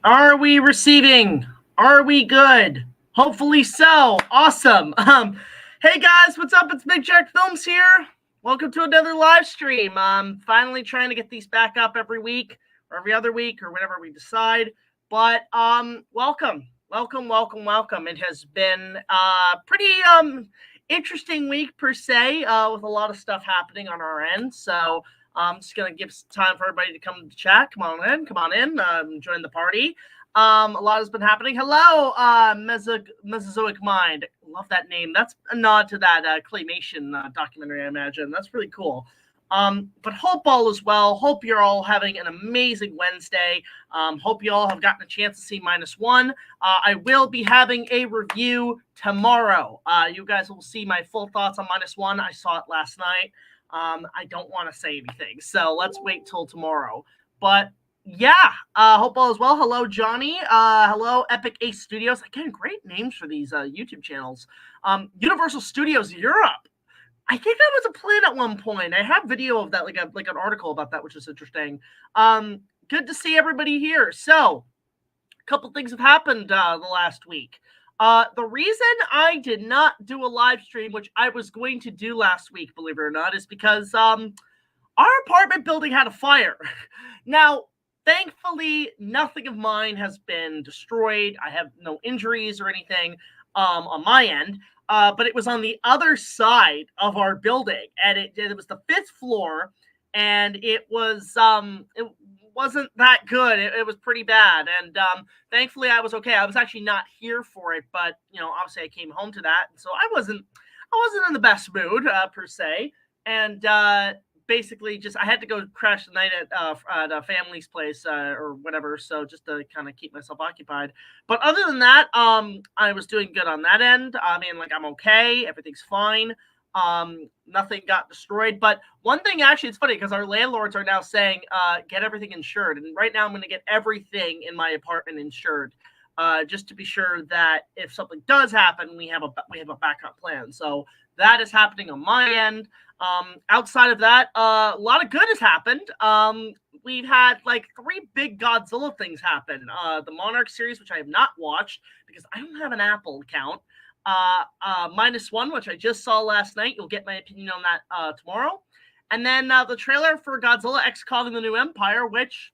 Are we receiving? Are we good? Hopefully so. Awesome. Hey guys, what's up? It's BigJackFilms here. Welcome to another live stream. I'm finally trying to get these back up every week or every other week or whenever we decide. But welcome. Welcome. It has been a pretty interesting week per se, with a lot of stuff happening on our end. So I'm just gonna give some time for everybody to come to chat. Come on in, join the party. A lot has been happening. Hello, Mesozoic Mind. Love that name. That's a nod to that claymation documentary, I imagine. That's really cool. But hope all is well. Hope you're all having an amazing Wednesday. Hope you all have gotten a chance to see -1. I will be having a review tomorrow. You guys will see my full thoughts on -1. I saw it last night. I don't want to say anything, so let's wait till tomorrow. But yeah, hope all is well. Hello, Johnny. Hello, Epic Ace Studios. Again, great names for these YouTube channels. Universal Studios Europe. I think that was a plan at one point. I have video of that, like an article about that, which is interesting. Good to see everybody here. So, a couple things have happened the last week. The reason I did not do a live stream, which I was going to do last week, believe it or not, is because our apartment building had a fire. Now, thankfully, nothing of mine has been destroyed. I have no injuries or anything on my end, but it was on the other side of our building, and it was the 5th floor, and it wasn't that good. It was pretty bad, and thankfully I was okay. I was actually not here for it, but obviously I came home to that, and so I wasn't in the best mood per se, and basically just I had to go crash the night at a family's place or whatever, so just to kind of keep myself occupied. But other than that, I was doing good on that end. I mean, like, I'm okay, everything's fine. Nothing got destroyed. But one thing, actually, it's funny because our landlords are now saying get everything insured, and right now I'm going to get everything in my apartment insured, just to be sure that if something does happen, we have a backup plan. So that is happening on my end. Outside of that, a lot of good has happened. We've had like 3 big Godzilla things happen. The Monarch series, which I have not watched because I don't have an Apple account. -1, which I just saw last night. You'll get my opinion on that tomorrow. And then the trailer for Godzilla X Kong: The New Empire, which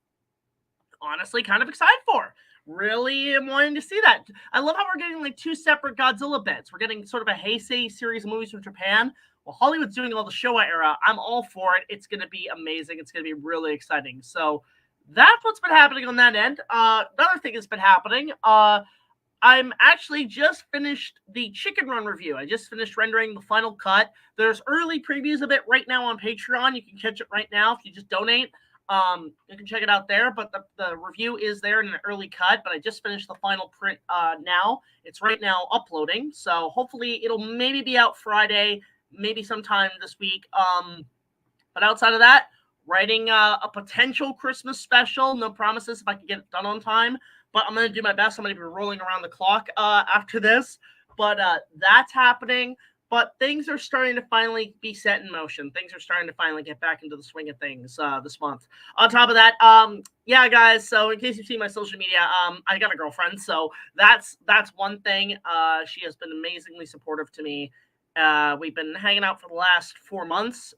honestly kind of excited for. Really am wanting to see that. I love how we're getting like 2 separate Godzilla bits. We're getting sort of a Heisei series of movies from Japan. Well, Hollywood's doing all the Showa era. I'm all for it. It's going to be amazing. It's going to be really exciting. So that's what's been happening on that end. Another thing that's been happening, I'm actually just finished the Chicken Run review. I just finished rendering the final cut. There's early previews of it right now on Patreon. You can catch it right now if you just donate. You can check it out there, but the review is there in an early cut, but I just finished the final print now. It's right now uploading, so hopefully it'll maybe be out Friday, maybe sometime this week. But outside of that, writing a potential Christmas special. No promises if I can get it done on time, but I'm going to do my best. I'm going to be rolling around the clock after this, but that's happening. But things are starting to finally be set in motion. Things are starting to finally get back into the swing of things this month. On top of that, yeah, guys, so in case you've seen my social media, I got a girlfriend, so that's one thing. She has been amazingly supportive to me. We've been hanging out for the last 4 months.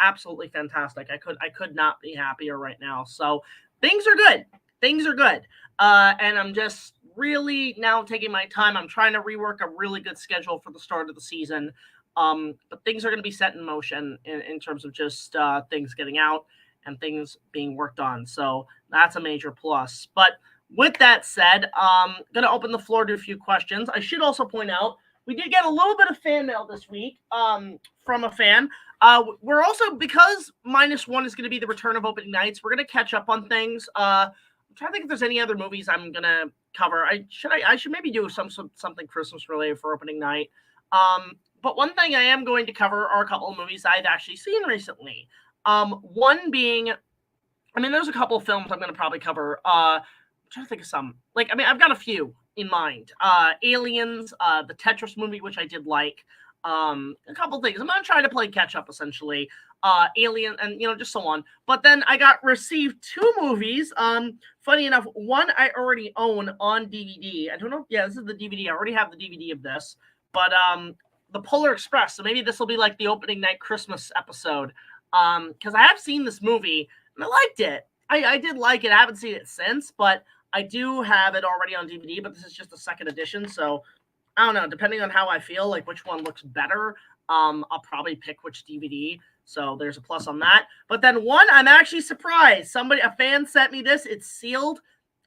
Absolutely fantastic. I could not be happier right now. So things are good. Things are good. And I'm just really now taking my time. I'm trying to rework a really good schedule for the start of the season. But things are going to be set in motion in terms of just things getting out and things being worked on. So that's a major plus. But with that said, I'm going to open the floor to a few questions. I should also point out, we did get a little bit of fan mail this week from a fan. We're also, because -1 is going to be the return of opening nights, we're going to catch up on things. I'm trying to think if there's any other movies I'm going to cover. I should maybe do something Christmas related for opening night. But one thing I am going to cover are a couple of movies I've actually seen recently. One being, I mean, there's a couple of films I'm going to probably cover. I'm trying to think of some. Like, I mean, I've got a few in mind. Aliens, the Tetris movie, which I did like. A couple things. I'm going to try to play catch up, essentially. Alien, and just so on. But then I got received 2 movies. Funny enough, one I already own on DVD. I don't know. Yeah, this is the DVD. I already have the DVD of this. But the Polar Express. So maybe this will be like the opening night Christmas episode. Because I have seen this movie and I liked it. I did like it. I haven't seen it since, but I do have it already on DVD. But this is just the 2nd edition, so I don't know. Depending on how I feel, like which one looks better, I'll probably pick which DVD. So there's a plus on that. But then one, I'm actually surprised. A fan sent me this. It's sealed.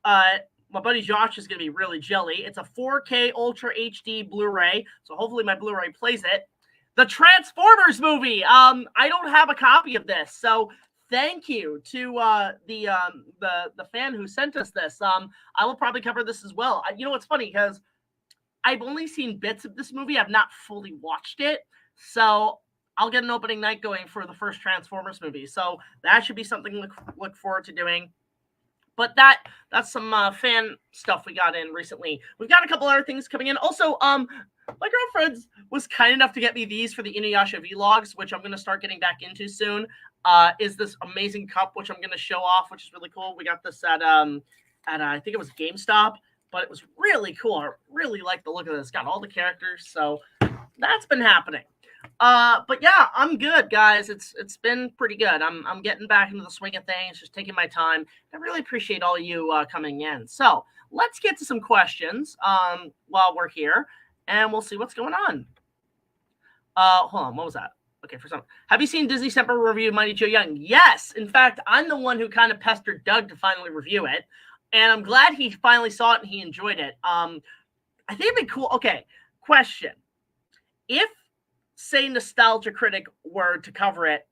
My buddy Josh is going to be really jelly. It's a 4K Ultra HD Blu-ray. So hopefully my Blu-ray plays it. The Transformers movie. I don't have a copy of this. So thank you to the fan who sent us this. I will probably cover this as well. You know what's funny? Because I've only seen bits of this movie. I've not fully watched it. So I'll get an opening night going for the first Transformers movie. So that should be something to look forward to doing. But that's some fan stuff we got in recently. We've got a couple other things coming in. Also, my girlfriend was kind enough to get me these for the Inuyasha vlogs, which I'm going to start getting back into soon. Is this amazing cup, which I'm going to show off, which is really cool. We got this at I think it was GameStop, but it was really cool. I really like the look of this. Got all the characters, so that's been happening. But yeah, I'm good, guys. It's been pretty good. I'm getting back into the swing of things, just taking my time. I really appreciate all you coming in. So let's get to some questions while we're here, and we'll see what's going on. Hold on, what was that? Okay, for some. Have you seen Disney Semper review Mighty Joe Young? Yes. In fact, I'm the one who kind of pestered Doug to finally review it, and I'm glad he finally saw it and he enjoyed it. I think it'd be cool. Okay, question: if say Nostalgia Critic were to cover it,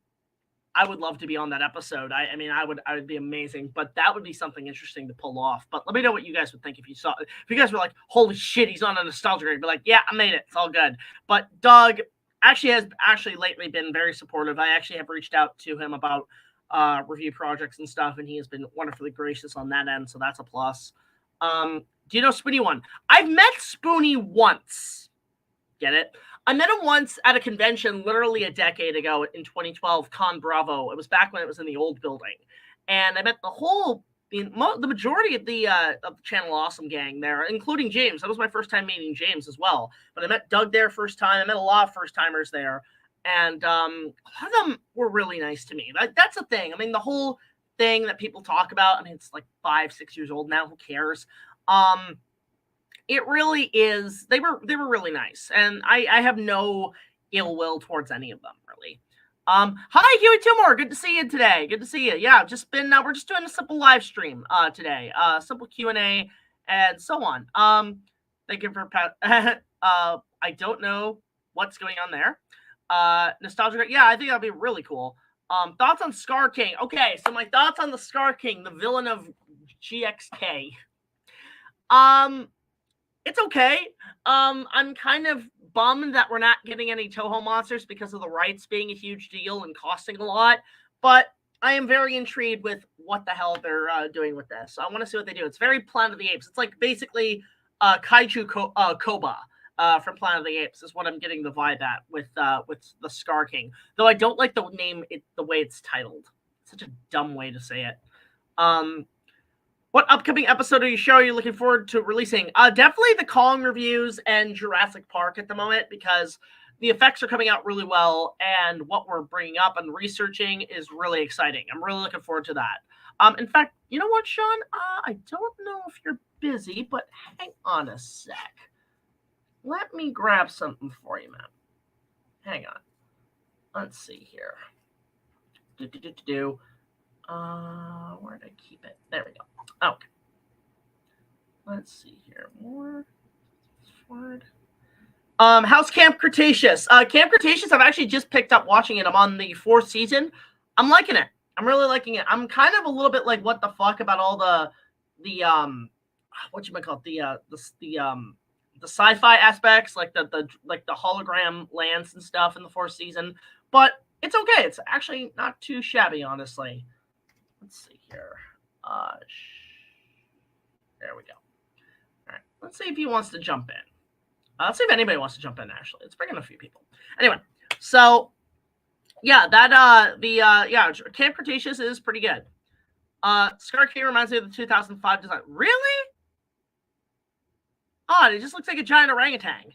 I would love to be on that episode. I mean, I would be amazing, but that would be something interesting to pull off. But let me know what you guys would think if you saw it. If you guys were like, holy shit, he's on a Nostalgia Critic, be like, yeah, I made it. It's all good. But Doug has lately been very supportive. I actually have reached out to him about review projects and stuff, and he has been wonderfully gracious on that end, so that's a plus. Do you know Spoonie One? I've met Spoonie once. Get it? I met him once at a convention literally a decade ago in 2012, Con Bravo. It was back when it was in the old building. And I met the majority of the Channel Awesome gang there, including James. That was my first time meeting James as well. But I met Doug there first time. I met a lot of first-timers there. And a lot of them were really nice to me. That's the thing. I mean, the whole thing that people talk about, I mean, it's like 5-6 years old now. Who cares? It really is. They were really nice, and I have no ill will towards any of them, really. Hi, Huey Tumor. Good to see you today. Good to see you. Yeah, just been. We're just doing a simple live stream today. Simple Q&A and so on. Thank you for. I don't know what's going on there. Nostalgia. Yeah, I think that'd be really cool. Thoughts on Scar King? Okay, so my thoughts on the Scar King, the villain of GXK. It's okay. I'm kind of bummed that we're not getting any Toho monsters because of the rights being a huge deal and costing a lot. But I am very intrigued with what the hell they're doing with this. I want to see what they do. It's very Planet of the Apes. It's like basically Kaiju Koba from Planet of the Apes is what I'm getting the vibe at with the Scar King. Though I don't like the name, the way it's titled. It's such a dumb way to say it. What upcoming episode of your show are you looking forward to releasing? Definitely the Kong reviews and Jurassic Park at the moment, because the effects are coming out really well, and what we're bringing up and researching is really exciting. I'm really looking forward to that. In fact, you know what, Sean? I don't know if you're busy, but hang on a sec. Let me grab something for you, man. Hang on. Let's see here. Where did I keep it? There we go. Okay. Let's see here. More forward. How's Camp Cretaceous? Camp Cretaceous, I've actually just picked up watching it. I'm on the 4th season. I'm liking it. I'm really liking it. I'm kind of a little bit like, what the fuck about all the what you might call it, the sci-fi aspects, like the hologram lands and stuff in the 4th season. But it's okay. It's actually not too shabby, honestly. Let's see here. There we go. All right. Let's see if he wants to jump in. Let's see if anybody wants to jump in, actually. Let's bring in a few people. Anyway, so Yeah, Camp Cretaceous is pretty good. Scar King reminds me of the 2005 design. Really? Odd. It just looks like a giant orangutan.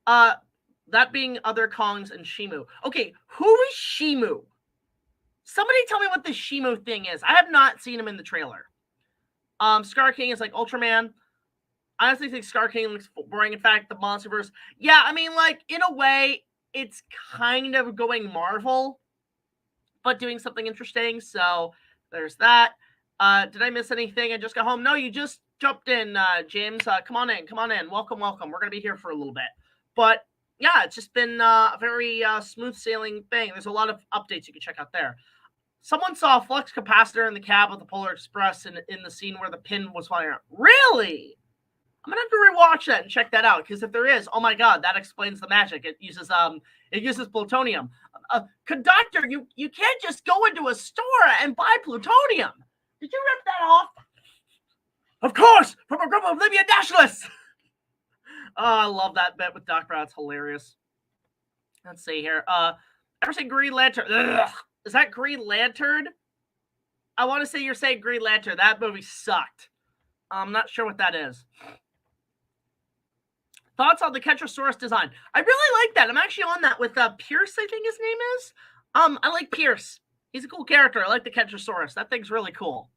That being other Kongs and Shimu. Okay, who is Shimu? Somebody tell me what the Shimu thing is. I have not seen him in the trailer. Scar King is like Ultraman. I honestly think Scar King looks boring. In fact, the Monsterverse. Yeah, I mean, like, in a way, it's kind of going Marvel, but doing something interesting. So there's that. Did I miss anything? I just got home. No, you just jumped in, James. Come on in. Welcome. We're going to be here for a little bit. But yeah, it's just been a very smooth sailing thing. There's a lot of updates you can check out there. Someone saw a flux capacitor in the cab of the Polar Express in the scene where the pin was flying around. Really? I'm gonna have to rewatch that and check that out, because if there is, oh my god, that explains the magic. It uses plutonium. Conductor, you can't just go into a store and buy plutonium. Did you rip that off? Of course, from a group of Libyan nationalists. Oh, I love that bit with Doc Brown. It's hilarious. Let's see here. Ever seen Green Lantern? Ugh. Is that Green Lantern? I want to say you're saying Green Lantern. That movie sucked. I'm not sure what that is. Thoughts on the Kentrosaurus design? I really like that. I'm actually on that with Pierce, I think his name is. I like Pierce. He's a cool character. I like the Kentrosaurus. That thing's really cool.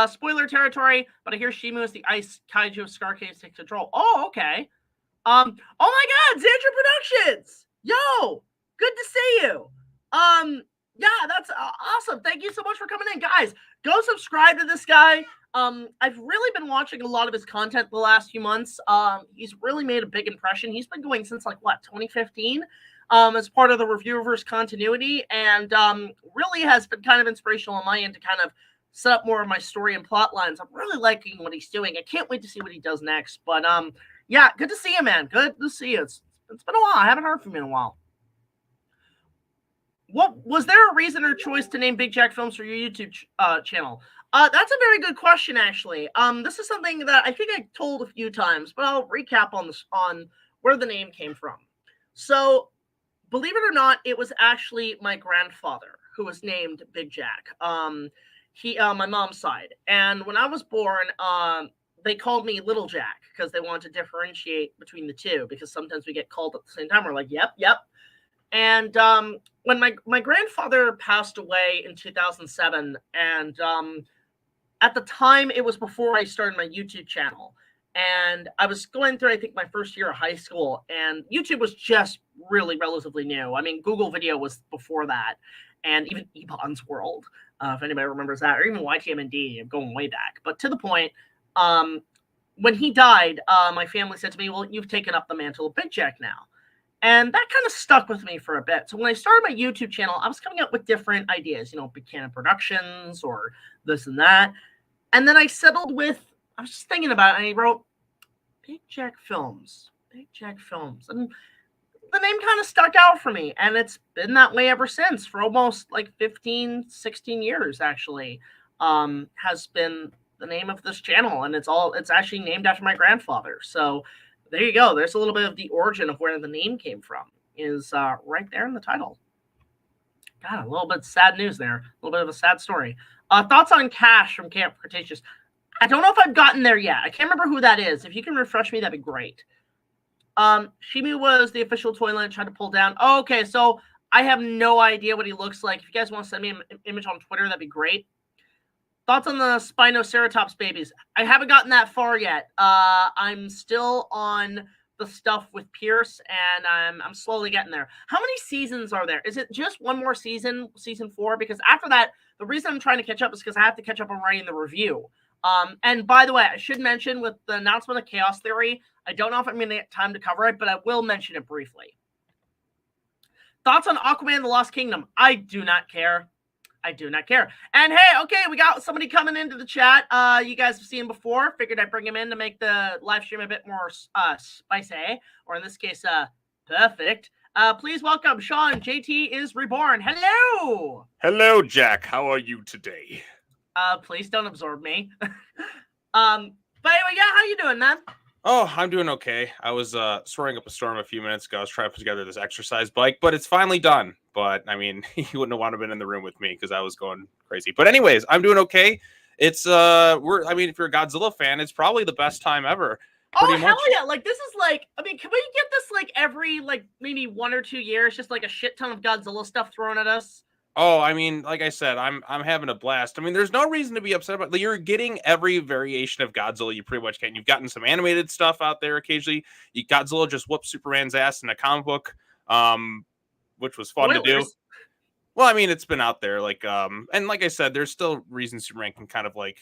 Spoiler territory, but I hear Shimu is the ice kaiju of Scar King takes control. Oh, okay. Oh my god, Xandra Productions! Yo! Good to see you. Yeah, that's awesome. Thank you so much for coming in. Guys, go subscribe to this guy. I've really been watching a lot of his content the last few months. He's really made a big impression. He's been going since, like, what, 2015? As part of the Reviewerverse continuity, and really has been kind of inspirational on my end to kind of set up more of my story and plot lines. I'm really liking what he's doing. I can't wait to see what he does next. But yeah, good to see you, man. Good to see you. It's been a while. I haven't heard from you in a while. What was there a reason or choice to name BigJackFilms for your YouTube channel? That's a very good question, actually. This is something that I think I told a few times, but I'll recap on where the name came from. So, believe it or not, it was actually my grandfather who was named Big Jack. My mom's side, and when I was born, they called me Little Jack because they wanted to differentiate between the two, because sometimes we get called at the same time. We're like, yep. And when my grandfather passed away in 2007, and at the time, it was before I started my YouTube channel. And I was going through, I think, my first year of high school, and YouTube was just really relatively new. I mean, Google Video was before that, and even Ebon's World, if anybody remembers that, or even YTMND, going way back. But to the point, when he died, my family said to me, well, you've taken up the mantle of Big Jack now. And that kind of stuck with me for a bit. So when I started my YouTube channel, I was coming up with different ideas, Big Cannon Productions or this and that. And then I settled with, I was just thinking about it, and I wrote BigJackFilms. And the name kind of stuck out for me. And it's been that way ever since, for almost like 15, 16 years, actually, has been the name of this channel. And it's actually named after my grandfather. So there you go. There's a little bit of the origin of where the name came from, is right there in the title. God, a little bit sad news there. A little bit of a sad story. Thoughts on Cash from Camp Cretaceous? I don't know if I've gotten there yet. I can't remember who that is. If you can refresh me, that'd be great. Shimu was the official toy line I tried to pull down. Oh, okay, so I have no idea what he looks like. If you guys want to send me an image on Twitter, that'd be great. Thoughts on the Spinoceratops babies? I haven't gotten that far yet. I'm still on the stuff with Pierce, and I'm slowly getting there. How many seasons are there? Is it just one more season 4? Because after that, the reason I'm trying to catch up is because I have to catch up on writing the review. And by the way, I should mention, with the announcement of Chaos Theory, I don't know if I'm going to get time to cover it, but I will mention it briefly. Thoughts on Aquaman the Lost Kingdom? I do not care. And hey, okay, we got somebody coming into the chat. You guys have seen before. Figured I'd bring him in to make the live stream a bit more spicy, or in this case, perfect. Please welcome Sean. JT is reborn. Hello. Hello, Jack. How are you today? Please don't absorb me. But anyway, yeah, how you doing, man? Oh, I'm doing okay. I was soaring up a storm a few minutes ago. I was trying to put together this exercise bike, but it's finally done. But I mean, you wouldn't have wanted to been in the room with me because I was going crazy. But anyways, I'm doing okay. It's I mean, if you're a Godzilla fan, it's probably the best time ever. Oh, hell yeah. Like, this is like, I mean, can we get this like every, like, maybe 1 or 2 years, just like a shit ton of Godzilla stuff thrown at us? Oh, I mean, like I said, I'm having a blast. I mean, there's no reason to be upset about it. You're getting every variation of Godzilla you pretty much can. You've gotten some animated stuff out there occasionally. Godzilla just whooped Superman's ass in a comic book, which was fun to do. Well, I mean, it's been out there, like, and like I said, there's still reasons Superman can kind of like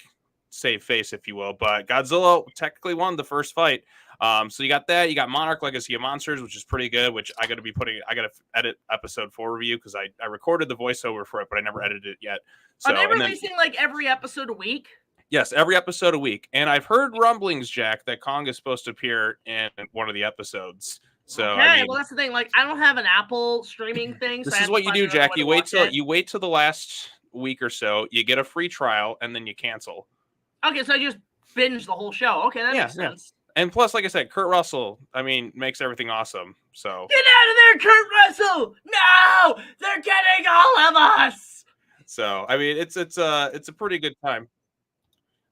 save face, if you will. But Godzilla technically won the first fight. So you got that. You got Monarch Legacy of Monsters, which is pretty good, which I got to edit episode 4 review because I recorded the voiceover for it, but I never edited it yet. So, are they releasing like every episode a week? Yes, every episode a week. And I've heard rumblings, Jack, that Kong is supposed to appear in one of the episodes. So okay, I mean, well, that's the thing. Like, I don't have an Apple streaming thing. This is what you do, Jack. You wait till the last week or so. You get a free trial, and then you cancel. Okay, so I just binge the whole show. Okay, that makes sense. And plus, like I said, Kurt Russell, I mean, makes everything awesome. So get out of there, Kurt Russell! No, they're getting all of us. So I mean, it's a pretty good time.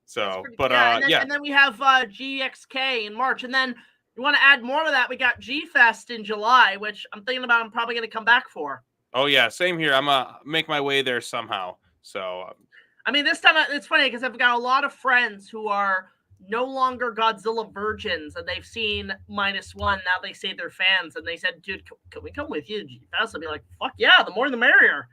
So, but and then we have GXK in March, and then you want to add more to that? We got G Fest in July, which I'm thinking about. I'm probably going to come back for. Oh yeah, same here. I'm gonna make my way there somehow. So, I mean, this time it's funny because I've got a lot of friends who are no longer Godzilla virgins, and they've seen -1. Now they say they're fans, and they said, "Dude, can we come with you?" I'll be like, "Fuck yeah, the more the merrier."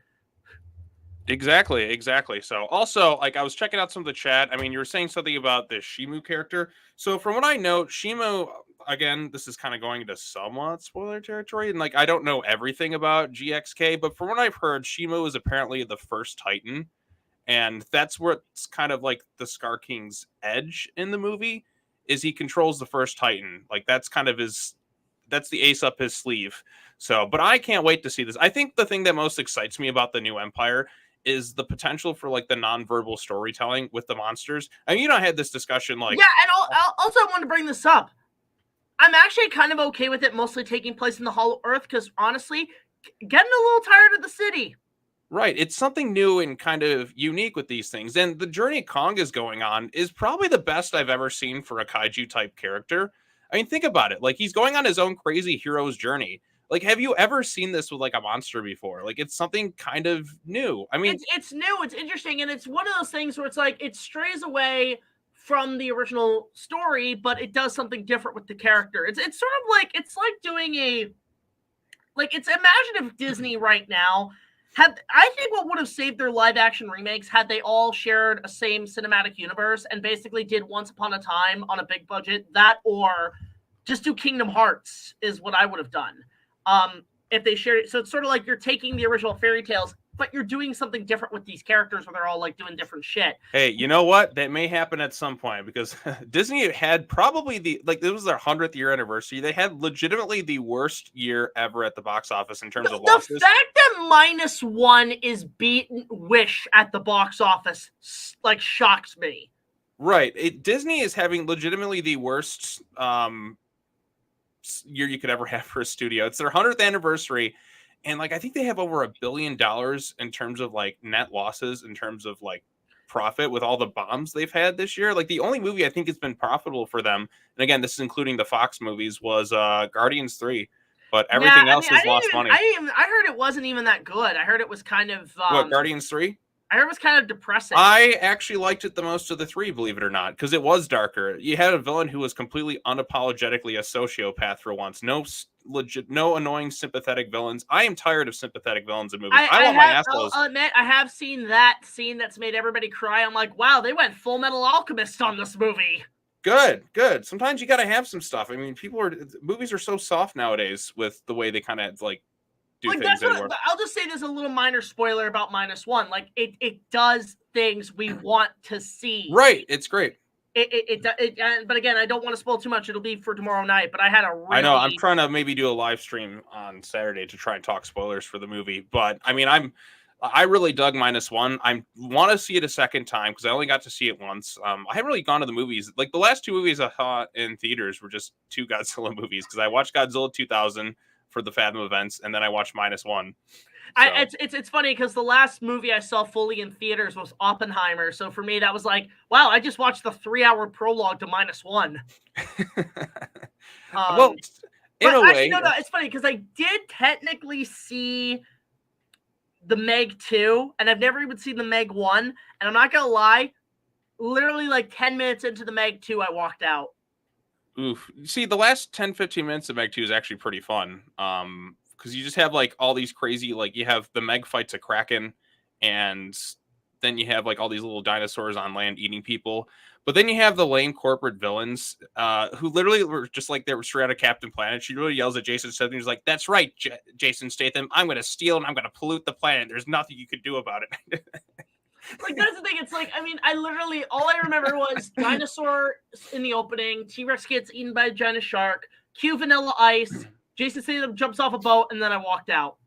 Exactly. So also, like, I was checking out some of the chat. I mean, you were saying something about the Shimu character. So from what I know, Shimu, again, this is kind of going into somewhat spoiler territory, and like, I don't know everything about GXK, but from what I've heard, Shimu is apparently the first Titan. And that's where it's kind of like the Scar King's edge in the movie is he controls the first Titan. Like that's kind of that's the ace up his sleeve. So, but I can't wait to see this. I think the thing that most excites me about the new Empire is the potential for like the nonverbal storytelling with the monsters. I mean, I had this discussion like... Yeah, and also I wanted to bring this up. I'm actually kind of okay with it mostly taking place in the Hollow Earth because honestly, getting a little tired of the city. Right. It's something new and kind of unique with these things. And the journey Kong is going on is probably the best I've ever seen for a kaiju type character. I mean, think about it. Like, he's going on his own crazy hero's journey. Like, have you ever seen this with like a monster before? Like, it's something kind of new. I mean, it's new, it's interesting, and it's one of those things where it's like it strays away from the original story, but it does something different with the character. It's sort of like doing imagine if Disney right now I think what would have saved their live action remakes had they all shared a same cinematic universe and basically did Once Upon a Time on a big budget, that or just do Kingdom Hearts is what I would have done. If they shared it. So it's sort of like you're taking the original fairy tales, but you're doing something different with these characters where they're all like doing different shit. Hey, you know what? That may happen at some point because Disney had probably it was their 100th year anniversary. They had legitimately the worst year ever at the box office in terms of losses. The fact that -1 is beaten Wish at the box office like shocks me. Right. Disney is having legitimately the worst year you could ever have for a studio. It's their 100th anniversary. And like, I think they have over $1 billion in terms of like net losses, in terms of like profit with all the bombs they've had this year. Like the only movie I think has been profitable for them, and again, this is including the Fox movies, was Guardians 3. But everything else has lost money. I heard it wasn't even that good. I heard it was kind of what, Guardians 3? I heard it was kind of depressing. I actually liked it the most of the 3, believe it or not, because it was darker. You had a villain who was completely unapologetically a sociopath for once. No annoying sympathetic villains. I am tired of sympathetic villains in movies. I want my assholes. I'll admit, I have seen that scene that's made everybody cry. I'm like, wow, they went Full Metal Alchemist on this movie. Good. Sometimes you got to have some stuff. I mean, movies are so soft nowadays with the way they kind of like do things. I'll just say there's a little minor spoiler about -1. Like it does things we want to see. Right. It's great. But again, I don't want to spoil too much. It'll be for tomorrow night. But I know I'm trying to maybe do a live stream on Saturday to try and talk spoilers for the movie. But I mean, I really dug -1. I want to see it a second time because I only got to see it once. I haven't really gone to the movies. Like the last 2 movies I saw in theaters were just 2 Godzilla movies because I watched Godzilla 2000 for the Fathom events, and then I watched -1. So. It's funny because the last movie I saw fully in theaters was Oppenheimer. So for me, that was like, wow, I just watched the 3-hour prologue to -1. Well, in a way, no, it's funny because I did technically see the Meg 2, and I've never even seen the Meg 1. And I'm not gonna lie, literally like 10 minutes into the Meg 2, I walked out. Oof. See, the last 10-15 minutes of Meg 2 is actually pretty fun. Because you just have like all these crazy, like you have the Meg fights a Kraken, and then you have like all these little dinosaurs on land eating people. But then you have the lame corporate villains who literally were just like they were straight out of Captain Planet. She really yells at Jason Statham. He's like, "That's right, Jason Statham. I'm going to steal and I'm going to pollute the planet. There's nothing you could do about it." Like, that's the thing. It's like, I mean, I literally, all I remember was dinosaur in the opening, T-Rex gets eaten by a giant shark, cue Vanilla Ice, Jason Statham jumps off a boat, and then I walked out.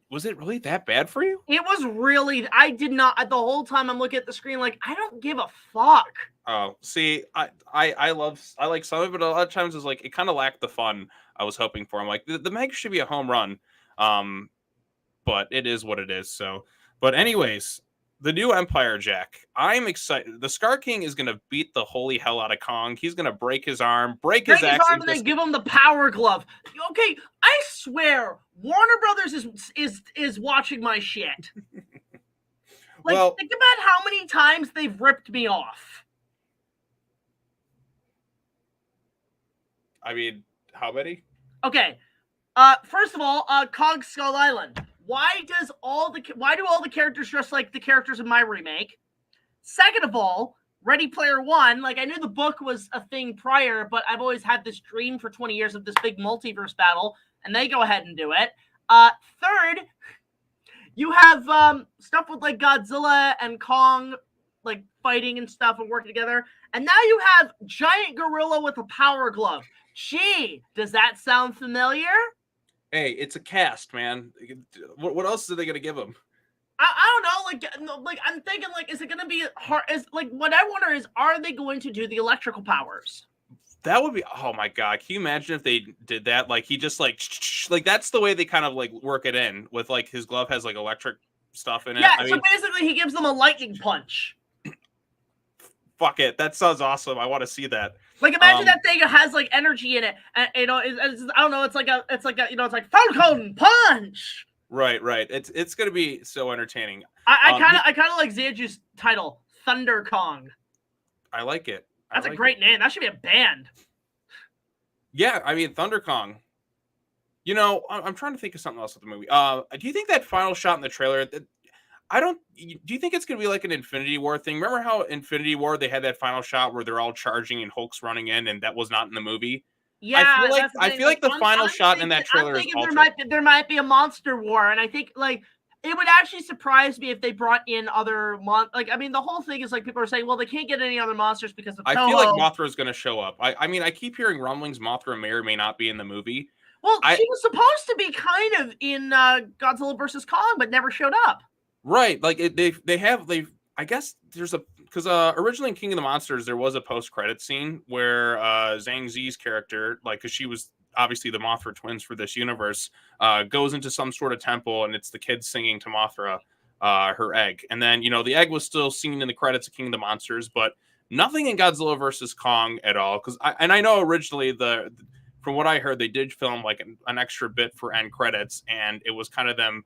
Was it really that bad for you? It was really, I did not, the whole time I'm looking at the screen like, I don't give a fuck. Oh, see, I like some of it, but a lot of times it's like, it kind of lacked the fun I was hoping for. I'm like, the Meg should be a home run. But it is what it is, so. But anyways, the new Empire, Jack. I'm excited. The Scar King is going to beat the holy hell out of Kong. He's going to break his arm, break his axe, and then give him the power glove. Okay, I swear, Warner Brothers is watching my shit. Like, well, think about how many times they've ripped me off. I mean, how many? Okay. First of all, Kong Skull Island. Why do all the characters dress like the characters in my remake? Second of all, Ready Player One, like I knew the book was a thing prior, but I've always had this dream for 20 years of this big multiverse battle, and they go ahead and do it. Third, you have stuff with like Godzilla and Kong like fighting and stuff and working together. And now you have giant gorilla with a power glove. Gee, does that sound familiar? Hey, it's a cast, man. What else are they gonna give him? I don't know. Like I'm thinking, like, is it gonna be hard? Is like what I wonder is, are they going to do the electrical powers? That would be. Oh my god! Can you imagine if they did that? Like he just like that's the way they kind of like work it in with like his glove has like electric stuff in it. Yeah. So basically, he gives them a lightning punch. Fuck it. That sounds awesome. I want to see that. Like imagine that thing has like energy in it, and you know, it's I don't know. It's like you know, it's like Falcon Punch. Right. It's gonna be so entertaining. I kind of like Zanju's title, Thunder Kong. I like it. That's a great name. That should be a band. Yeah, I mean Thunder Kong. You know, I'm trying to think of something else with the movie. Do you think that final shot in the trailer? Do you think it's going to be like an Infinity War thing? Remember how Infinity War, they had that final shot where they're all charging and Hulk's running in, and that was not in the movie? Yeah, I feel like the final shot in that trailer is altered. There might be a monster war, and I think like it would actually surprise me if they brought in other I mean, the whole thing is like people are saying, well, they can't get any other monsters because of Toho. I feel like Mothra is going to show up. I mean, I keep hearing rumblings Mothra may or may not be in the movie. Well, she was supposed to be kind of in Godzilla versus Kong, but never showed up. Right, like I guess there's because originally in King of the Monsters there was a post-credit scene where Zhang Zi's character, like, because she was obviously the Mothra twins for this universe, goes into some sort of temple and it's the kids singing to Mothra her egg, and then, you know, the egg was still seen in the credits of King of the Monsters, but nothing in Godzilla versus Kong at all. Because I know originally from what I heard, they did film like an extra bit for end credits, and it was kind of them.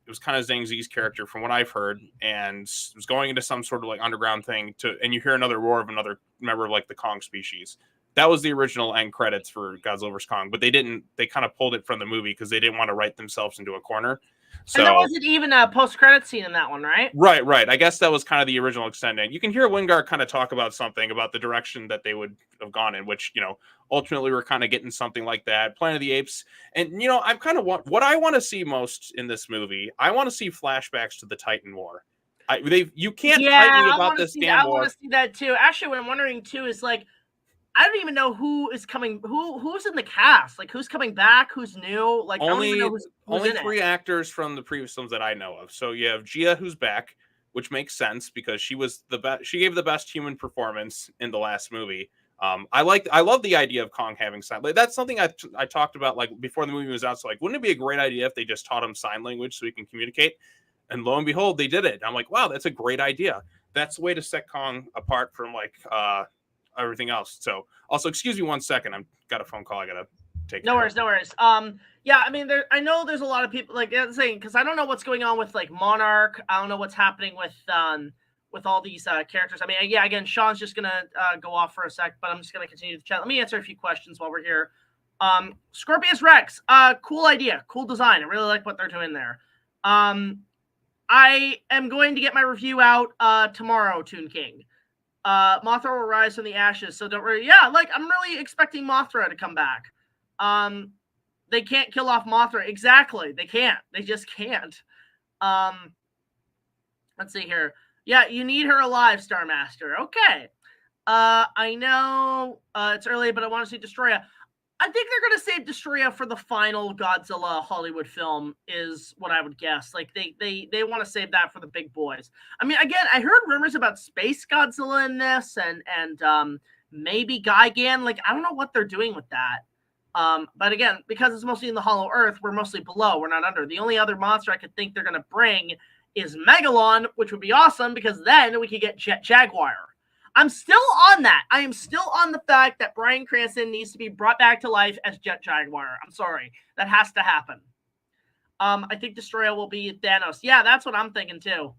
It was kind of Zhang Zi's character, from what I've heard, and it was going into some sort of like underground thing and you hear another roar of another member of like the Kong species. That was the original end credits for Godzilla vs. Kong, but they kind of pulled it from the movie because they didn't want to write themselves into a corner. So, and there wasn't even a post-credit scene in that one, right? Right. I guess that was kind of the original extending. You can hear Wingard kind of talk about something about the direction that they would have gone in, which, you know, ultimately we're kind of getting something like that. Planet of the Apes. And, you know, I'm kind of what I want to see most in this movie. I want to see flashbacks to the Titan War. You can't fight me about this damn war. I want to see that too. Actually, what I'm wondering too is like, I don't even know who is coming. Who's in the cast? Like, who's coming back? Who's new? Like, I don't even know who's only in 3 it. actors from the previous films that I know of. So you have Gia, who's back, which makes sense because she was the best. She gave the best human performance in the last movie. I love the idea of Kong having sign. Like, that's something I talked about like before the movie was out. So like, wouldn't it be a great idea if they just taught him sign language so he can communicate? And lo and behold, they did it. I'm like, wow, that's a great idea. That's the way to set Kong apart from like everything else. So also, excuse me 1 second. I've got a phone call I gotta take. No worries. Yeah, I mean, I know there's a lot of people like saying, because I don't know what's going on with like Monarch. I don't know what's happening with all these characters. I mean, yeah, again, Sean's just gonna go off for a sec, but I'm just gonna continue the chat. Let me answer a few questions while we're here. Scorpius Rex, cool idea, cool design. I really like what they're doing there. I am going to get my review out tomorrow, Toon King. Mothra will rise from the ashes, so don't worry. Yeah, like, I'm really expecting Mothra to come back. They can't kill off Mothra. Exactly. They can't. They just can't. Let's see here. Yeah, you need her alive, Star Master. Okay. I know it's early, but I want to see Destroya. I think they're going to save Destroya for the final Godzilla Hollywood film, is what I would guess. Like, they want to save that for the big boys. I mean, again, I heard rumors about Space Godzilla in this, and maybe Gigan. Like, I don't know what they're doing with that. But again, because it's mostly in the Hollow Earth, we're mostly below. We're not under. The only other monster I could think they're going to bring is Megalon, which would be awesome, because then we could get Jet Jaguar. I'm still on that. I am still on the fact that Bryan Cranston needs to be brought back to life as Jet Jaguar. I'm sorry. That has to happen. I think Destroyer will be Thanos. Yeah, that's what I'm thinking too.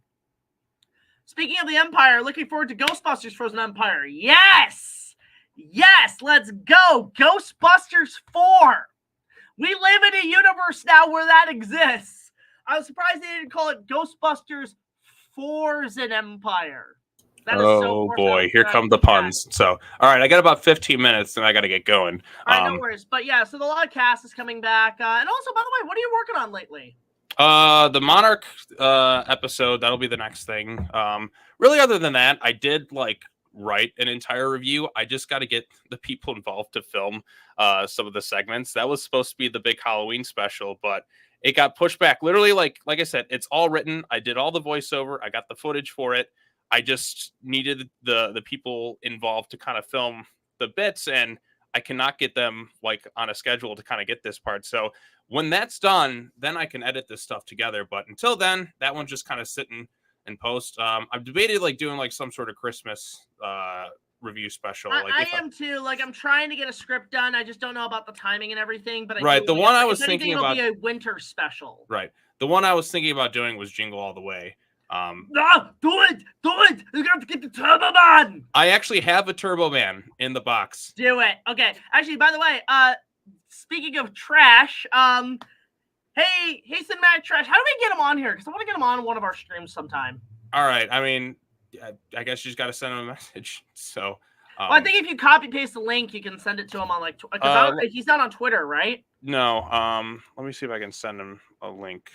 Speaking of the Empire, looking forward to Ghostbusters Frozen Empire. Yes! Yes, let's go. Ghostbusters 4. We live in a universe now where that exists. I was surprised they didn't call it Ghostbusters Frozen Empire. Oh boy, here come the puns. So, all right, I got about 15 minutes and I got to get going. No worries. But yeah, so the live cast is coming back. And also, by the way, what are you working on lately? The Monarch episode, that'll be the next thing. Really, other than that, I did like write an entire review. I just got to get the people involved to film some of the segments. That was supposed to be the big Halloween special, but it got pushed back. Literally, like I said, it's all written. I did all the voiceover. I got the footage for it. I just needed the people involved to kind of film the bits, and I cannot get them like on a schedule to kind of get this part. So when that's done, then I can edit this stuff together. But until then, that one's just kind of sitting in post. I've debated like doing like some sort of Christmas review special. I am too. Like, I'm trying to get a script done. I just don't know about the timing and everything. But right, the one I was thinking about, it'll be a winter special. Right, the one I was thinking about doing was Jingle All the Way. No, do it! You're gonna have to get the Turbo Man. I actually have a Turbo Man in the box. Do it. Okay. Actually, by the way, speaking of trash, hey, Cinematic Trash, how do we get him on here? Because I want to get him on one of our streams sometime. All right. I mean, I guess you just got to send him a message. So, well, I think if you copy paste the link, you can send it to him on like he's not on Twitter, right? No. Let me see if I can send him a link.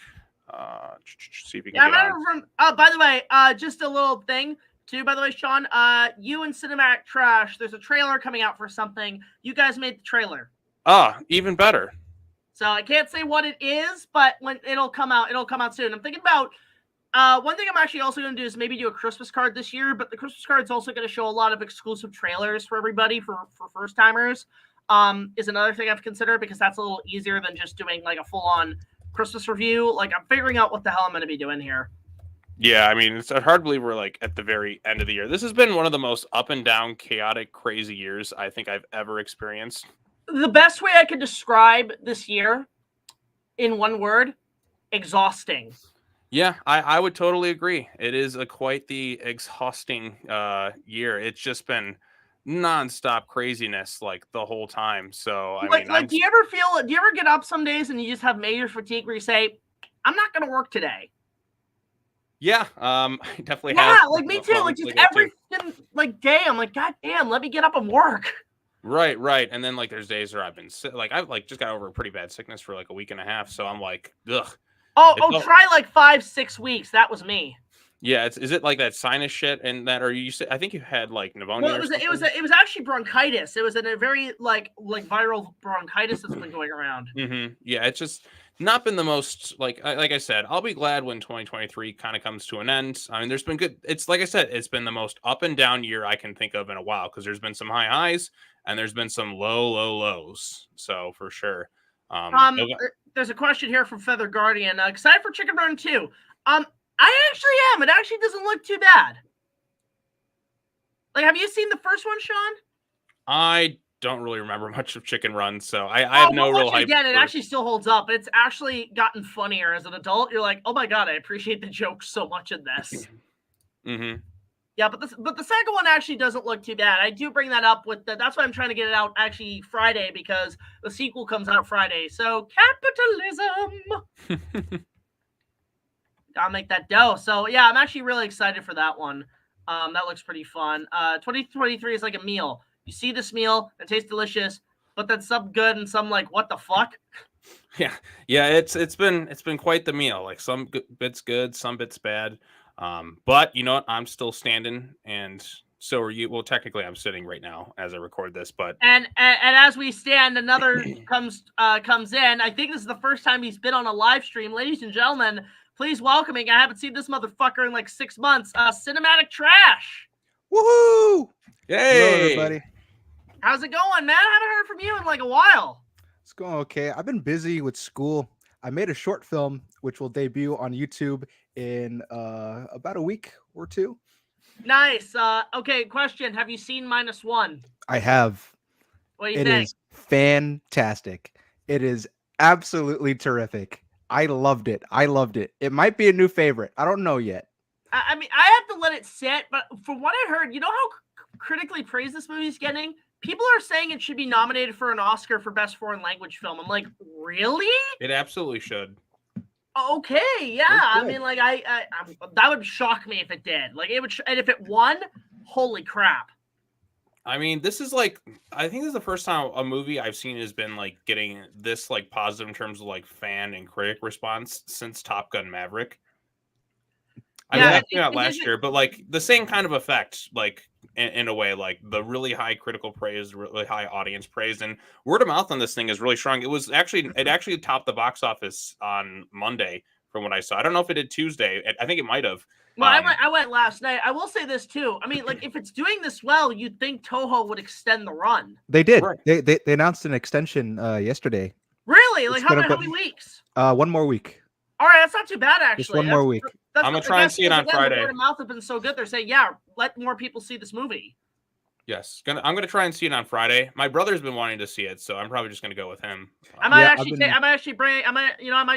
See if you can get on. Oh, by the way, just a little thing too. By the way, Sean, you and Cinematic Trash, there's a trailer coming out for something. You guys made the trailer. Even better. So I can't say what it is, but when it'll come out soon. I'm thinking about one thing I'm actually also going to do is maybe do a Christmas card this year, but the Christmas card is also going to show a lot of exclusive trailers for everybody for first timers. Is another thing I've considered, because that's a little easier than just doing like a full on Christmas review. Like, I'm figuring out what the hell I'm going to be doing here. Yeah, I mean, it's hard to believe we're like at the very end of the year. This has been one of the most up and down, chaotic, crazy years I think I've ever experienced. The best way I could describe this year in one word: exhausting. Yeah, I would totally agree. It is quite the exhausting year. It's just been nonstop craziness like the whole time. So I mean, do you ever get up some days and you just have major fatigue where you say, I'm not going to work today? Yeah, I definitely have. Yeah, like me too. Like, just every day, I'm like, God damn, let me get up and work. Right. And then like there's days where I've been sick. Like I've like just got over a pretty bad sickness for like a week and a half. So I'm like, ugh. Try like 5-6 weeks. That was me. Yeah, is it like that sinus shit and that, or you said I think you had like pneumonia. Well, it was actually bronchitis. It was a very like viral bronchitis that's been going around. Yeah, it's just not been the most like I said. I'll be glad when 2023 kind of comes to an end. I mean, there's been good. It's like I said, it's been the most up and down year I can think of in a while because there's been some high highs and there's been some low lows. So for sure. There's a question here from Feather Guardian. Excited for Chicken Run 2. I actually am. It actually doesn't look too bad. Like, have you seen the first one, Sean? I don't really remember much of Chicken Run, so I have no real hype. Again, it actually still holds up. It's actually gotten funnier as an adult. You're like, oh my god, I appreciate the jokes so much in this. Yeah, but the second one actually doesn't look too bad. I do bring that up with that's why I'm trying to get it out actually Friday because the sequel comes out Friday. So capitalism. Gotta make that dough. So yeah, I'm actually really excited for that one. That looks pretty fun. 2023 is like a meal. You see this meal, it tastes delicious, but then some good and some like what the fuck. Yeah, it's been quite the meal. Like some bits good, some bits bad. But you know what? I'm still standing, and so are you. Well, technically, I'm sitting right now as I record this. But and as we stand, another comes in. I think this is the first time he's been on a live stream, ladies and gentlemen. Please welcoming. I haven't seen this motherfucker in like 6 months. Cinematic Trash. Woohoo! Yay! Hello, everybody. How's it going, man? I haven't heard from you in like a while. It's going okay. I've been busy with school. I made a short film which will debut on YouTube in about a week or two. Nice. Okay, question. Have you seen -1? I have. What do you think? It is fantastic. It is absolutely terrific. I loved it. It might be a new favorite. I don't know yet. I mean, I have to let it sit, but from what I heard, you know how critically praised this movie is getting? People are saying it should be nominated for an Oscar for Best Foreign Language Film. I'm like, really? It absolutely should. Okay, yeah. I mean, like, I that would shock me if it did. Like, it would, and if it won, holy crap. I mean, this is like, I think this is the first time a movie I've seen has been like getting this like positive in terms of like fan and critic response since Top Gun Maverick. I mean, that came out last year, but like the same kind of effect, like in a way, like the really high critical praise, really high audience praise, and word of mouth on this thing is really strong. It actually topped the box office on Monday from what I saw. I don't know if it did Tuesday. I think it might have. Well, I went last night. I will say this too. I mean, like if it's doing this well, you'd think Toho would extend the run. They did. Right. They announced an extension yesterday. Really? Like how many weeks? 1 more week. All right, that's not too bad actually. Just 1 more week. I'm gonna try and see it on Friday. The word of mouth has been so good. They're saying, yeah, let more people see this movie. Yes, I'm gonna try and see it on Friday. My brother's been wanting to see it, so I'm probably just gonna go with him. I might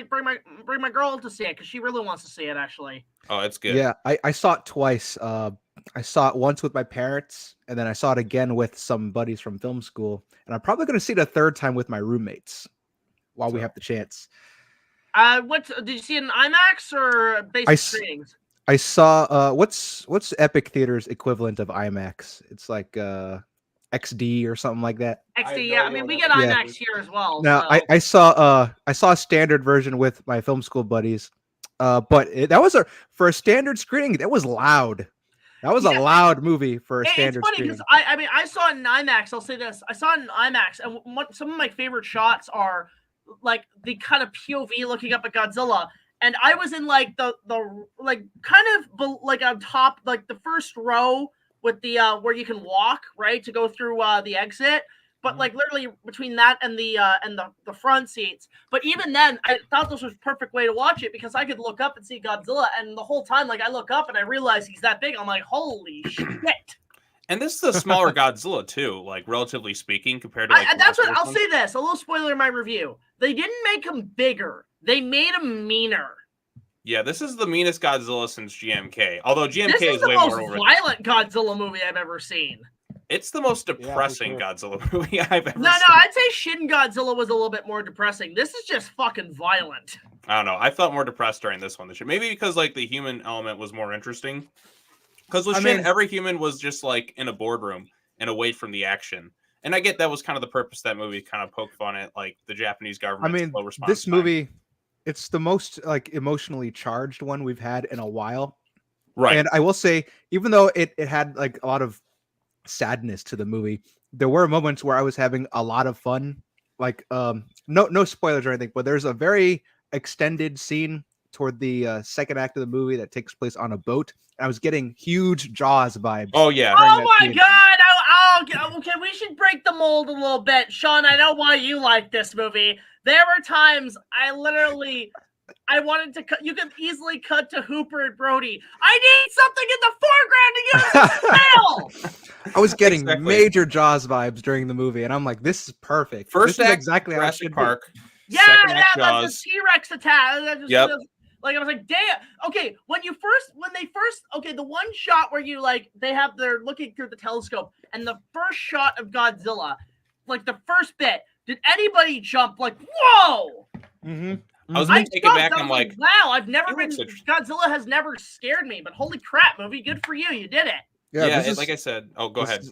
bring my girl to see it because she really wants to see it. Actually. Oh, it's good. Yeah, I saw it twice. I saw it once with my parents, and then I saw it again with some buddies from film school. And I'm probably going to see it a third time with my roommates while we have the chance. What did you see it in IMAX or basic screenings? I saw what's Epic Theater's equivalent of IMAX? It's like XD or something like that. XD, yeah. I mean, we get IMAX here as well. Now, so. I saw a standard version with my film school buddies. But that was for a standard screening. That was loud. That was a loud movie for a standard screening. It's funny because I mean I saw it in IMAX. I'll say this: I saw it in IMAX, and some of my favorite shots are like the kind of POV looking up at Godzilla, and I was in like the like kind of like on top, like the first row with the where you can walk right to go through the exit. But like literally between that and the front seats. But even then, I thought this was a perfect way to watch it because I could look up and see Godzilla, and the whole time, like I look up and I realize he's that big. I'm like, holy shit! And this is a smaller Godzilla too, like relatively speaking, compared to. That's what I'll say. This a little spoiler in my review. They didn't make him bigger; they made him meaner. Yeah, this is the meanest Godzilla since GMK. Although GMK is way more over. The most violent Godzilla movie I've ever seen. It's the most depressing Godzilla movie I've ever seen. No, I'd say Shin Godzilla was a little bit more depressing. This is just fucking violent. I don't know. I felt more depressed during this one. Maybe because like the human element was more interesting. Because with Shin, every human was just like in a boardroom and away from the action. And I get that was kind of the purpose of that movie, kind of poke fun at like the Japanese government. This movie, it's the most like emotionally charged one we've had in a while. Right. And I will say, even though it had like a lot of sadness to the movie, there were moments where I was having a lot of fun. Like no spoilers or anything, but there's a very extended scene toward the second act of the movie that takes place on a boat. I was getting huge Jaws vibes. Oh yeah. Oh my god! Okay, we should break the mold a little bit. Sean, I know why you like this movie. There were times I wanted to cut. You could easily cut to Hooper and Brody. I need something in the foreground to give us a smell. I was getting major Jaws vibes during the movie, and I'm like, "This is perfect. First this act, is exactly how it should Park. Yeah, Second act, that's Jaws. the T-Rex attack. Yep. Like I was like, damn. Okay, the one shot where they're looking through the telescope, and the first shot of Godzilla, like the first bit, did anybody jump like, whoa? Mm-hmm. I was going to take it back. I'm like, wow, Godzilla has never scared me, but holy crap, movie, good for you. You did it. Yeah, like I said. Oh, go ahead.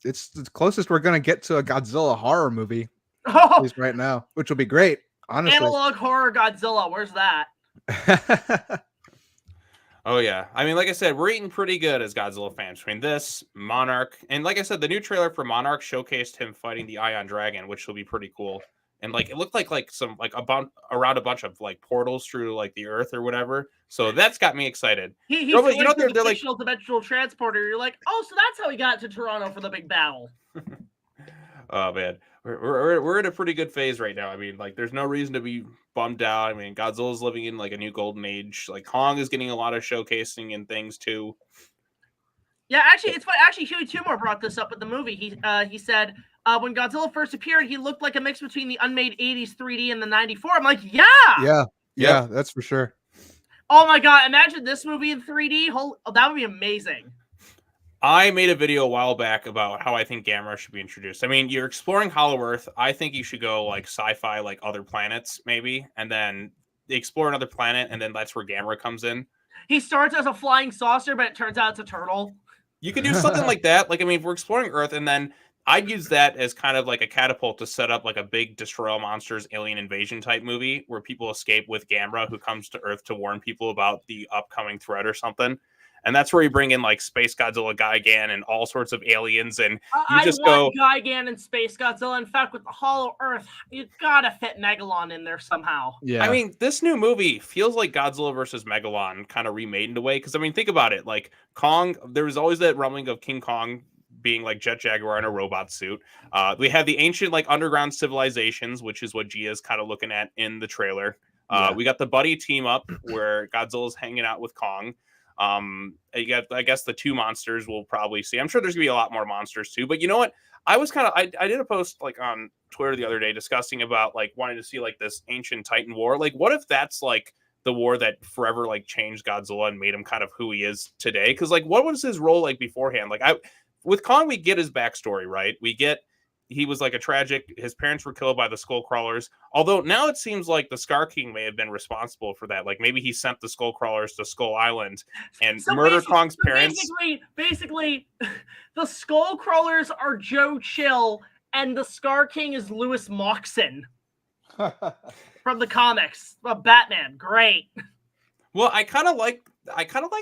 It's the closest we're gonna get to a Godzilla horror movie, at Oh, least right now, which will be great. Honestly, analog horror Godzilla. Where's that? Oh yeah, I mean, like I said, we're eating pretty good as Godzilla fans between this, Monarch, and like I said, the new trailer for Monarch showcased him fighting the Ion Dragon, which will be pretty cool. And like it looked like some around a bunch of like portals through like the earth or whatever. So that's got me excited. He's No, but you know, they're they're like dimensional transporter. You're like, oh, so that's how he got to Toronto for the big battle. oh man, we're in a pretty good phase right now. I mean, like, there's no reason to be bummed out. I mean, Godzilla's living in like a new golden age. Like, Kong is getting a lot of showcasing and things too. Yeah, actually, it's funny. Actually, Huey Tumor brought this up with the movie. He said when Godzilla first appeared, he looked like a mix between the unmade 80s 3D and the 94. I'm like, yeah, that's for sure. Oh my god, imagine this movie in 3D. That would be amazing. I made a video a while back about how I think Gamera should be introduced. I mean, you're exploring Hollow Earth. I think you should go like sci-fi, like other planets, maybe, and then explore another planet, and then that's where Gamera comes in. He starts as a flying saucer, but it turns out it's a turtle. You could do something like that. Like, I mean, if we're exploring Earth, and then I'd use that as kind of like a catapult to set up like a big Destroy All Monsters alien invasion type movie where people escape with Gamera, who comes to Earth to warn people about the upcoming threat or something. And that's where you bring in like Space Godzilla, Gigan, and all sorts of aliens, and you just go Gigan and Space Godzilla. In fact, with the Hollow Earth, you gotta fit Megalon in there somehow. Yeah, I mean, this new movie feels like Godzilla versus Megalon kind of remade in a way. Because I mean, think about it. Like Kong, there was always that rumbling of King Kong being like Jet Jaguar in a robot suit. We have the ancient like underground civilizations, which is what Gia's kind of looking at in the trailer. We got the buddy team up where Godzilla's hanging out with Kong. You got, I guess, the two monsters we'll probably see. I'm sure there's gonna be a lot more monsters too, but you know what? I did a post like on Twitter the other day discussing about like wanting to see like this ancient Titan war. Like, what if that's like the war that forever like changed Godzilla and made him kind of who he is today? Because like, what was his role like beforehand? Like, with Kong, we get his backstory, right? We get he was like his parents were killed by the skull crawlers. Although now it seems like the Scar King may have been responsible for that. Like maybe he sent the skull crawlers to Skull Island and murder Kong's parents. Basically, the skull crawlers are Joe Chill and the Scar King is Louis Moxon from the comics of Batman. Great. Well, I kind of like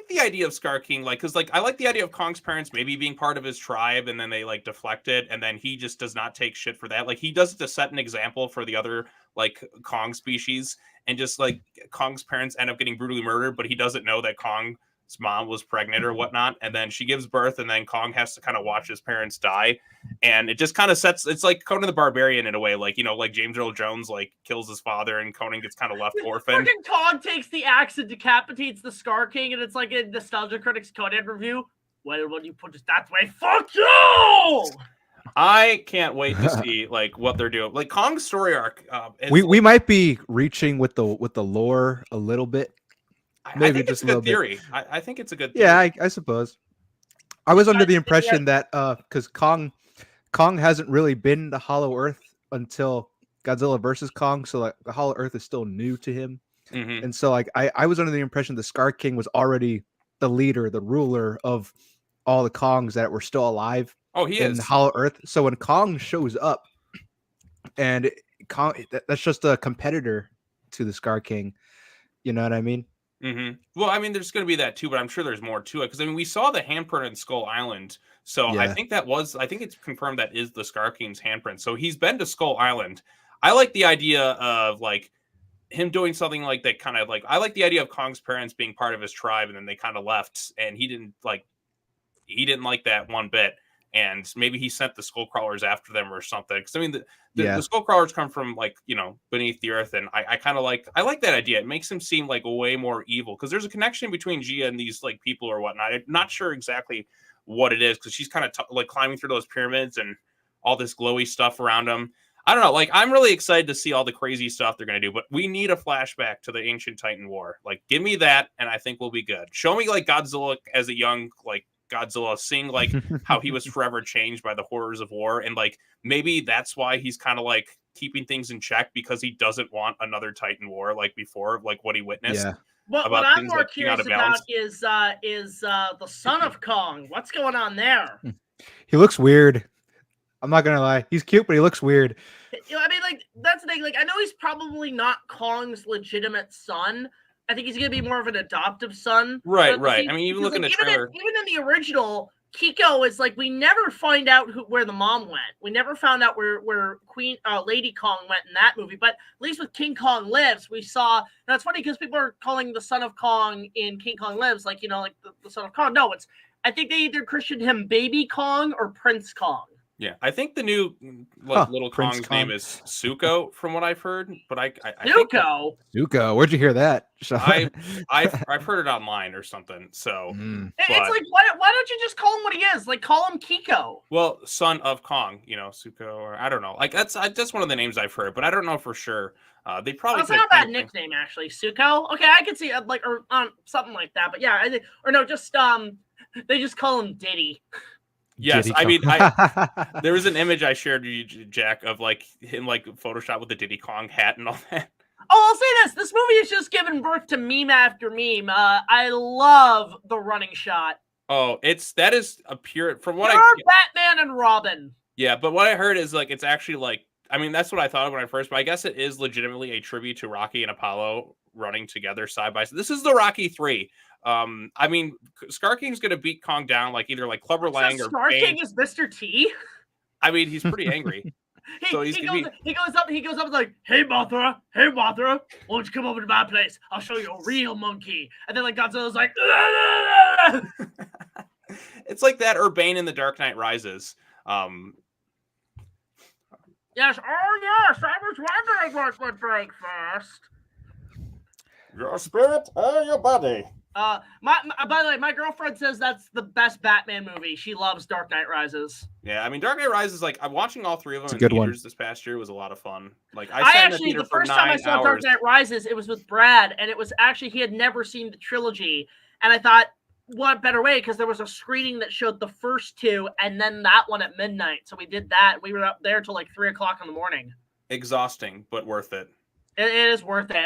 the idea of Scar King, like, because like I like the idea of Kong's parents maybe being part of his tribe, and then they like deflect it, and then he just does not take shit for that. Like, he does it to set an example for the other like Kong species, and just like Kong's parents end up getting brutally murdered, but he doesn't know that Kong's mom was pregnant or whatnot, and then she gives birth, and then Kong has to kind of watch his parents die, and it just kind of it's like Conan the Barbarian in a way, like, you know, like James Earl Jones like kills his father, and Conan gets kind of left orphaned. Freaking Kong takes the axe and decapitates the Scar King, and it's like a Nostalgia Critics Conan review. Why would you put it that way? Fuck you! I can't wait to see like what they're doing. Like Kong's story arc. We might be reaching with the lore a little bit. Maybe I think just it's a good theory. I think it's a good theory. Yeah, I suppose. I was under the impression that because Kong hasn't really been to Hollow Earth until Godzilla versus Kong, so like the Hollow Earth is still new to him. Mm-hmm. And so like I was under the impression the Scar King was already the leader, the ruler of all the Kongs that were still alive. Oh, he in is Hollow Earth. So when Kong shows up, and Kong, that's just a competitor to the Scar King. You know what I mean? Well, I mean, there's going to be that too, but I'm sure there's more to it because I mean, we saw the handprint in Skull Island, so I think it's confirmed that is the Scar King's handprint. So he's been to Skull Island. I like the idea of like him doing something like that, kind of like I like the idea of Kong's parents being part of his tribe, and then they kind of left, and he didn't like that one bit. And maybe he sent the skull crawlers after them or something. Because I mean, the skull crawlers come from like beneath the earth, and I kind of like that idea. It makes him seem like way more evil because there's a connection between Gia and these like people or whatnot. I'm not sure exactly what it is because she's kind of like climbing through those pyramids and all this glowy stuff around them. I don't know. Like I'm really excited to see all the crazy stuff they're gonna do, but we need a flashback to the Ancient Titan War. Like, give me that, and I think we'll be good. Show me like Godzilla as a young Godzilla, seeing like how he was forever changed by the horrors of war, and like maybe that's why he's kind of like keeping things in check because he doesn't want another Titan War like before, like what he witnessed. What I'm more curious about is the son of Kong. What's going on there? He looks weird. I'm not gonna lie. He's cute, but he looks weird. I mean, like that's the thing. Like I know he's probably not Kong's legitimate son. I think he's going to be more of an adoptive son. Right. I mean, even looking at the trailer. Even in the original, Kiko is like, we never find out where the mom went. We never found out where Lady Kong went in that movie. But at least with King Kong Lives, we saw. Now, it's funny because people are calling the son of Kong in King Kong Lives, like, like the son of Kong. No, I think they either christened him Baby Kong or Prince Kong. Yeah, I think the new little Kong's name is Zuko, from what I've heard. But I Zuko, where'd you hear that? I've heard it online or something. So it's like, why don't you just call him what he is? Like, call him Kiko. Well, son of Kong, Zuko, or I don't know. Like that's one of the names I've heard, but I don't know for sure. They probably. It's not a bad nickname, actually. Zuko. Okay, I could see or something like that. But yeah, I think, or no, just they just call him Diddy. Yes, I mean, there was an image I shared with you, Jack, of like him like Photoshop with the Diddy Kong hat and all that. Oh, I'll say this movie has just given birth to meme after meme. I love the running shot. Oh, that is a pure from what Batman and Robin. Yeah, but what I heard is like it's actually like, I mean, that's what I thought of when I first, but I guess it is legitimately a tribute to Rocky and Apollo running together side by side. This is the Rocky 3. I mean, Scar King's gonna beat Kong down like either like Clubber Lang or Scar King is Mr. T. I mean, he's pretty angry. he goes up and like, hey Mothra, why don't you come over to my place? I'll show you a real monkey. And then like Godzilla's like, it's like that Urbane in The Dark Knight Rises. Yes, I was wondering what would break first. Your spirit or your body? By the way, my girlfriend says that's the best Batman movie. She loves Dark Knight Rises. Yeah, I mean, Dark Knight Rises, like, I'm watching all three of them in theaters this past year. Was a lot of fun. Like, I sat in the theater for 9 hours. The first time I saw Dark Knight Rises, it was with Brad, and it was actually, he had never seen the trilogy. And I thought, what better way? Because there was a screening that showed the first two, and then that one at midnight. So we did that. We were up there till like 3 o'clock in the morning. Exhausting, but worth it. It is worth it.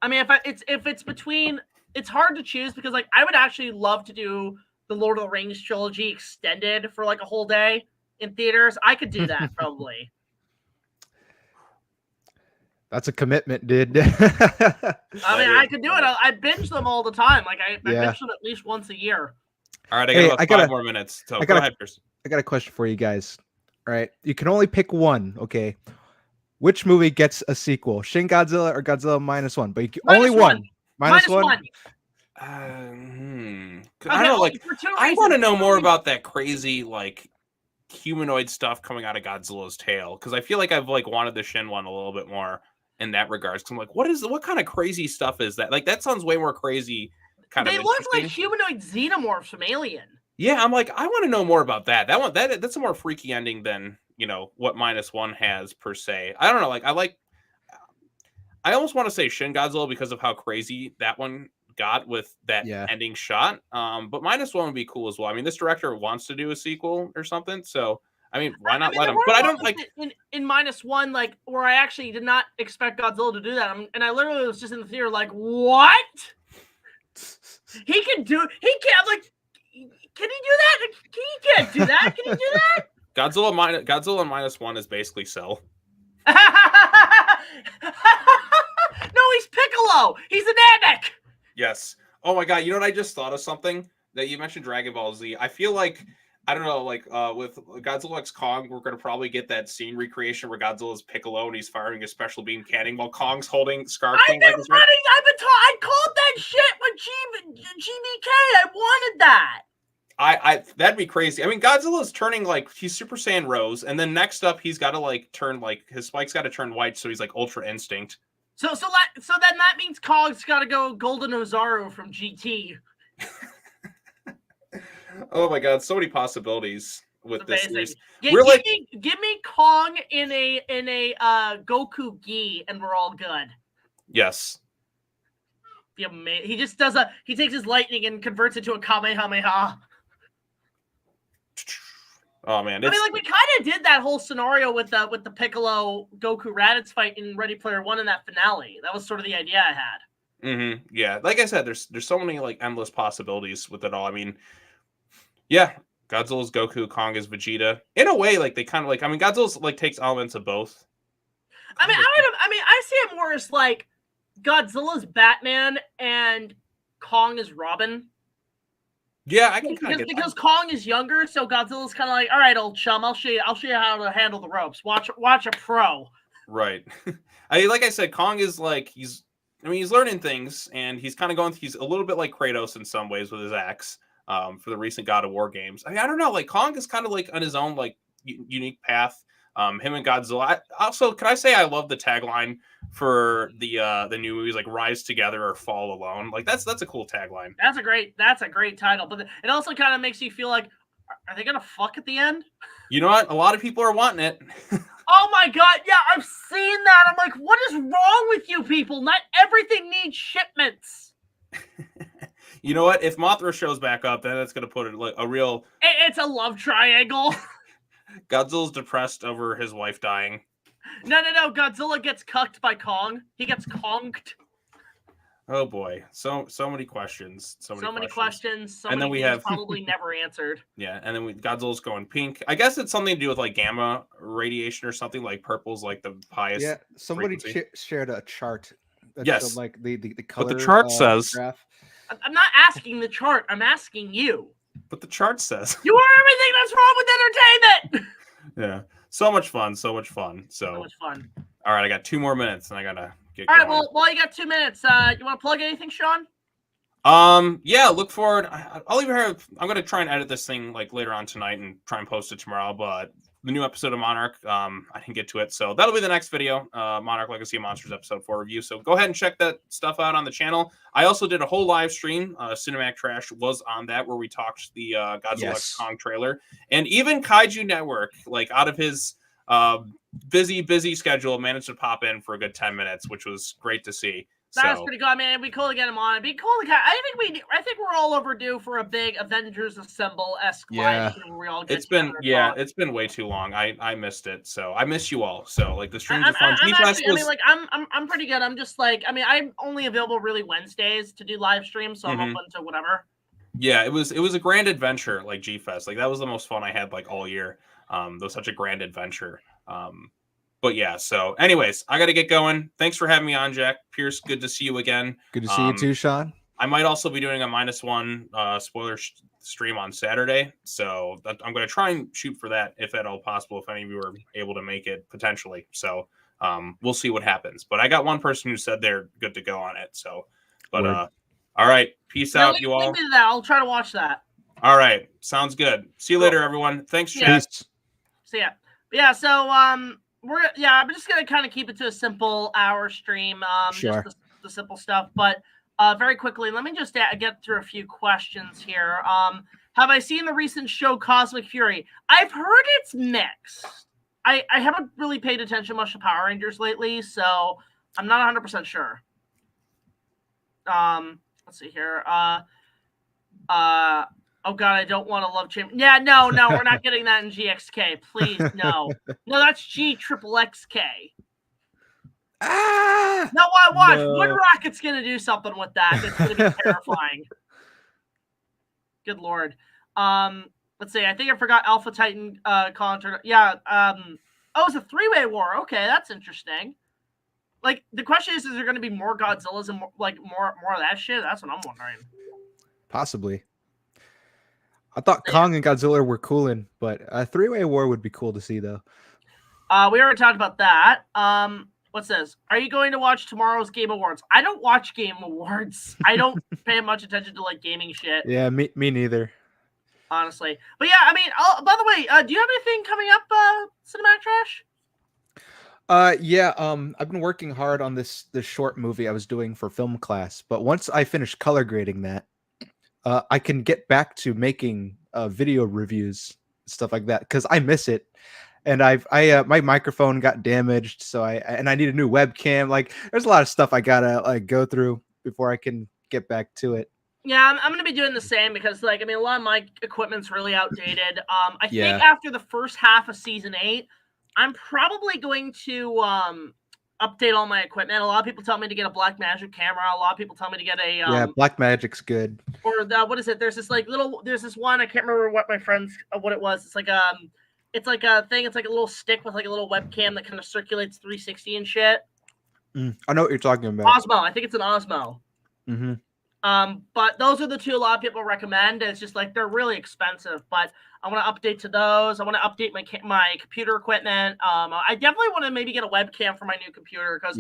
I mean, if it's between, it's hard to choose because like I would actually love to do the Lord of the Rings trilogy extended for like a whole day in theaters. I could do that probably. That's a commitment, dude. I mean, I could do it. I binge them all the time. Like I binge them at least once a year. All right, I got 5 more minutes. So go ahead, Chris. I got a question for you guys. All right, you can only pick one. Okay, which movie gets a sequel? Shin Godzilla or Godzilla -1? But only one. Minus one. I don't know. Like, I want to know more about that crazy like humanoid stuff coming out of Godzilla's tail because I feel like I've like wanted the Shin one a little bit more in that regards. Because I'm like, what kind of crazy stuff is that? Like, that sounds way more crazy. They look like humanoid xenomorphs from Alien. Yeah, I'm like, I want to know more about that. That's a more freaky ending than what -1 has per se. I don't know. Like, I almost want to say Shin Godzilla because of how crazy that one got with that ending shot. But -1 would be cool as well. I mean, this director wants to do a sequel or something, so I mean, why not let him? But I don't like in -1, like where I actually did not expect Godzilla to do that, and I literally was just in the theater like, what? He can't like. Can he do that? He can't do that. Can he do that? Godzilla -1 is basically Cell. No, he's Piccolo. He's an Namek. Yes. Oh my god, you know what? I just thought of something that you mentioned Dragon Ball Z. I feel like I don't know, like with Godzilla X Kong, we're gonna probably get that scene recreation where Godzilla's Piccolo and he's firing a special beam cannon while Kong's holding Scar King. I've been I called that shit with GBK. I wanted that. I that'd be crazy. I mean, Godzilla's turning like he's Super Saiyan Rose, and then next up he's got to like turn like his spike's got to turn white, so he's like Ultra Instinct. So then that means Kong's got to go Golden Ozaru from GT. Oh my god, so many possibilities with this series. Give me Kong in a Goku gi, and we're all good. Yes. He just he takes his lightning and converts it to a Kamehameha. Oh man, I mean, like we kind of did that whole scenario with the Piccolo Goku Raditz fight in Ready Player One in that finale. That was sort of the idea I had. Mm-hmm. Yeah, like I said, there's so many like endless possibilities with it all. I mean, yeah, Godzilla's Goku, Kong is Vegeta. In a way, like they kind of like. I mean, Godzilla's like takes elements of both. I see it more as like Godzilla's Batman and Kong is Robin. Yeah, I can kind of get because Kong is younger, so Godzilla's kind of like, all right, old chum, I'll show you how to handle the ropes. Watch a pro. Right. Like I said, Kong is like he's learning things, and he's kind of he's a little bit like Kratos in some ways with his axe. For the recent God of War games, I mean, I don't know. Like Kong is kind of like on his own like unique path. Him and Godzilla. Also, can I say I love the tagline for the new movies, like "Rise Together" or "Fall Alone"? Like that's a cool tagline. That's a great title, but it also kind of makes you feel like, are they gonna fuck at the end? You know what? A lot of people are wanting it. Oh my god, yeah, I've seen that. I'm like, what is wrong with you people? Not everything needs shipments. You know what? If Mothra shows back up, then it's gonna put it like a real. It's a love triangle. Godzilla's depressed over his wife dying. No. Godzilla gets cucked by Kong. He gets conked. Oh boy, so many questions. So many questions. And then we have probably never answered. Yeah, and then Godzilla's going pink. I guess it's something to do with like gamma radiation or something. Like purple's like the highest. Yeah, somebody shared a chart. That yes, showed, like the color. But the chart says. Graph. I'm not asking the chart. I'm asking you. But the chart says. You are everything that's wrong with entertainment. Yeah, so much fun. So much fun. All right, I got 2 more minutes, and I gotta get. All right, going. well, while you got 2 minutes, you want to plug anything, Sean? Yeah, look forward. I'll even have. I'm gonna try and edit this thing like later on tonight and try and post it tomorrow. But the new episode of Monarch, I didn't get to it, so that'll be the next video. Monarch Legacy of Monsters episode 4 review. So go ahead and check that stuff out on the channel. I also did a whole live stream. Cinematic Trash was on that where we talked the Godzilla X Kong trailer, and even Kaiju Network, like out of his busy schedule, managed to pop in for a good 10 minutes, which was great to see. That's pretty good, man. It'd be cool to get him on. It'd be cool to I think we're all overdue for a big Avengers Assemble-esque live stream where we all get it's been way too long. I missed it, so I miss you all. So like the streams are fun. I'm pretty good. I'm just like, I'm only available really Wednesdays to do live streams, so I'm open to whatever. Yeah, it was a grand adventure, like G-Fest. Like that was the most fun I had like all year. It was such a grand adventure. But yeah, so anyways, I got to get going. Thanks for having me on, Jack. Pierce, good to see you again. Good to see you too, Sean. I might also be doing a -1 spoiler stream on Saturday. So I'm going to try and shoot for that if at all possible, if any of you are able to make it potentially. So we'll see what happens. But I got one person who said they're good to go on it. So, but all right. Peace out, you all. Leave me to that. I'll try to watch that. All right. Sounds good. See you later, everyone. Thanks, Jack. See ya. Yeah, so I'm just gonna kind of keep it to a simple hour stream, sure. Just the simple stuff. But very quickly, let me just get through a few questions here. Have I seen the recent show Cosmic Fury? I've heard it's mixed. I haven't really paid attention much to Power Rangers lately, so I'm not 100% sure. Let's see here. Oh god, I don't want to love Chapman. Yeah, no, we're not getting that in GXK. Please, no. No, that's GXXK. No, watch. No. Wood Rocket's gonna do something with that. It's gonna be terrifying. Good lord. Let's see. I think I forgot Alpha Titan Contour. Yeah. Oh, it's a 3-way war. Okay, that's interesting. like the question is there going to be more Godzillas and more of that shit? That's what I'm wondering. Possibly. I thought Kong and Godzilla were cooling, but a three-way war would be cool to see, though. We already talked about that. What's this? Are you going to watch tomorrow's Game Awards? I don't watch Game Awards. I don't pay much attention to like gaming shit. Yeah, me neither. Honestly, but yeah, I mean, by the way, do you have anything coming up, Cinematic Trash? Yeah, I've been working hard on this short movie I was doing for film class, but once I finish color grading that, I can get back to making video reviews, stuff like that, because I miss it. And my microphone got damaged, so I need a new webcam. Like, there's a lot of stuff I gotta like go through before I can get back to it. Yeah, I'm gonna be doing the same because, like, I mean, a lot of my equipment's really outdated. I think after the first half of season 8, I'm probably going to update all my equipment. A lot of people tell me to get a Blackmagic camera. A lot of people tell me to get a Blackmagic's good. Or what is it? There's this one. I can't remember what it was. It's like a thing. It's like a little stick with like a little webcam that kind of circulates 360 and shit. I know what you're talking about. Osmo. I think it's an Osmo. Mm-hmm. But those are the two a lot of people recommend. It's just like they're really expensive, but I want to update to those. I want to update my computer equipment. I definitely want to maybe get a webcam for my new computer because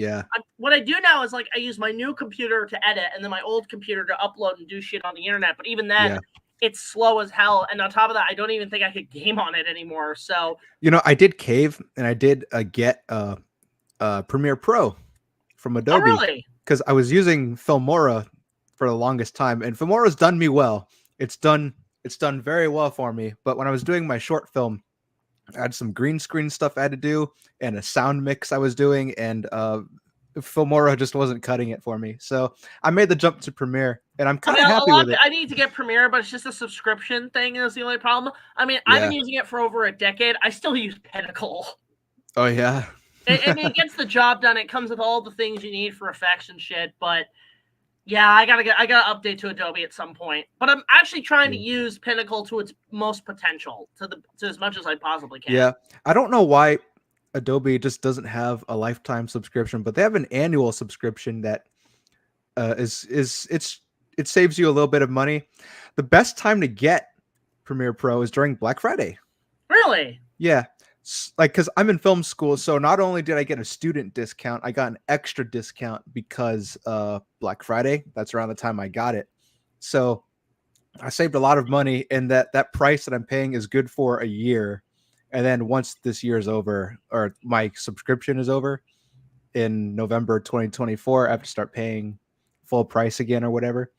what I do now is like I use my new computer to edit and then my old computer to upload and do shit on the internet. But even then, it's slow as hell. And on top of that, I don't even think I could game on it anymore. So I did cave and I did get Premiere Pro from Adobe. Oh, really? Because I was using Filmora for the longest time, and Filmora's done me well. It's done very well for me. But when I was doing my short film, I had some green screen stuff I had to do and a sound mix I was doing, and Filmora just wasn't cutting it for me. So I made the jump to Premiere, and I'm kind of happy with it. I need to get Premiere, but it's just a subscription thing is the only problem. I mean, I've been using it for over a decade. I still use Pinnacle. Oh yeah. I mean, it gets the job done. It comes with all the things you need for effects and shit, but yeah, I gotta update to Adobe at some point. But I'm actually trying to use Pinnacle to its most potential, to as much as I possibly can. Yeah, I don't know why Adobe just doesn't have a lifetime subscription, but they have an annual subscription that it saves you a little bit of money. The best time to get Premiere Pro is during Black Friday. Really? Yeah. Like, because I'm in film school, so not only did I get a student discount, I got an extra discount because Black Friday, that's around the time I got it. So I saved a lot of money, and that price that I'm paying is good for a year. And then once this year is over, or my subscription is over in November 2024, I have to start paying full price again or whatever.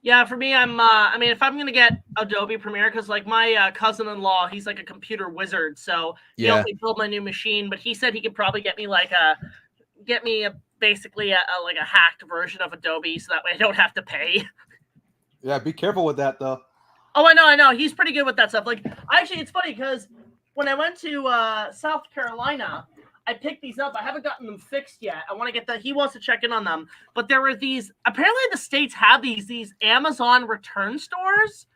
Yeah, for me, I mean, if I'm going to get Adobe Premiere, because like my cousin-in-law, he's like a computer wizard, so he helped me build my new machine, but he said he could probably get me basically a hacked version of Adobe, so that way I don't have to pay. Yeah, be careful with that, though. Oh, I know. He's pretty good with that stuff. Like, actually, it's funny, because when I went to South Carolina, I picked these up. I haven't gotten them fixed yet. I want to get he wants to check in on them. But there were these, apparently the States have these Amazon return stores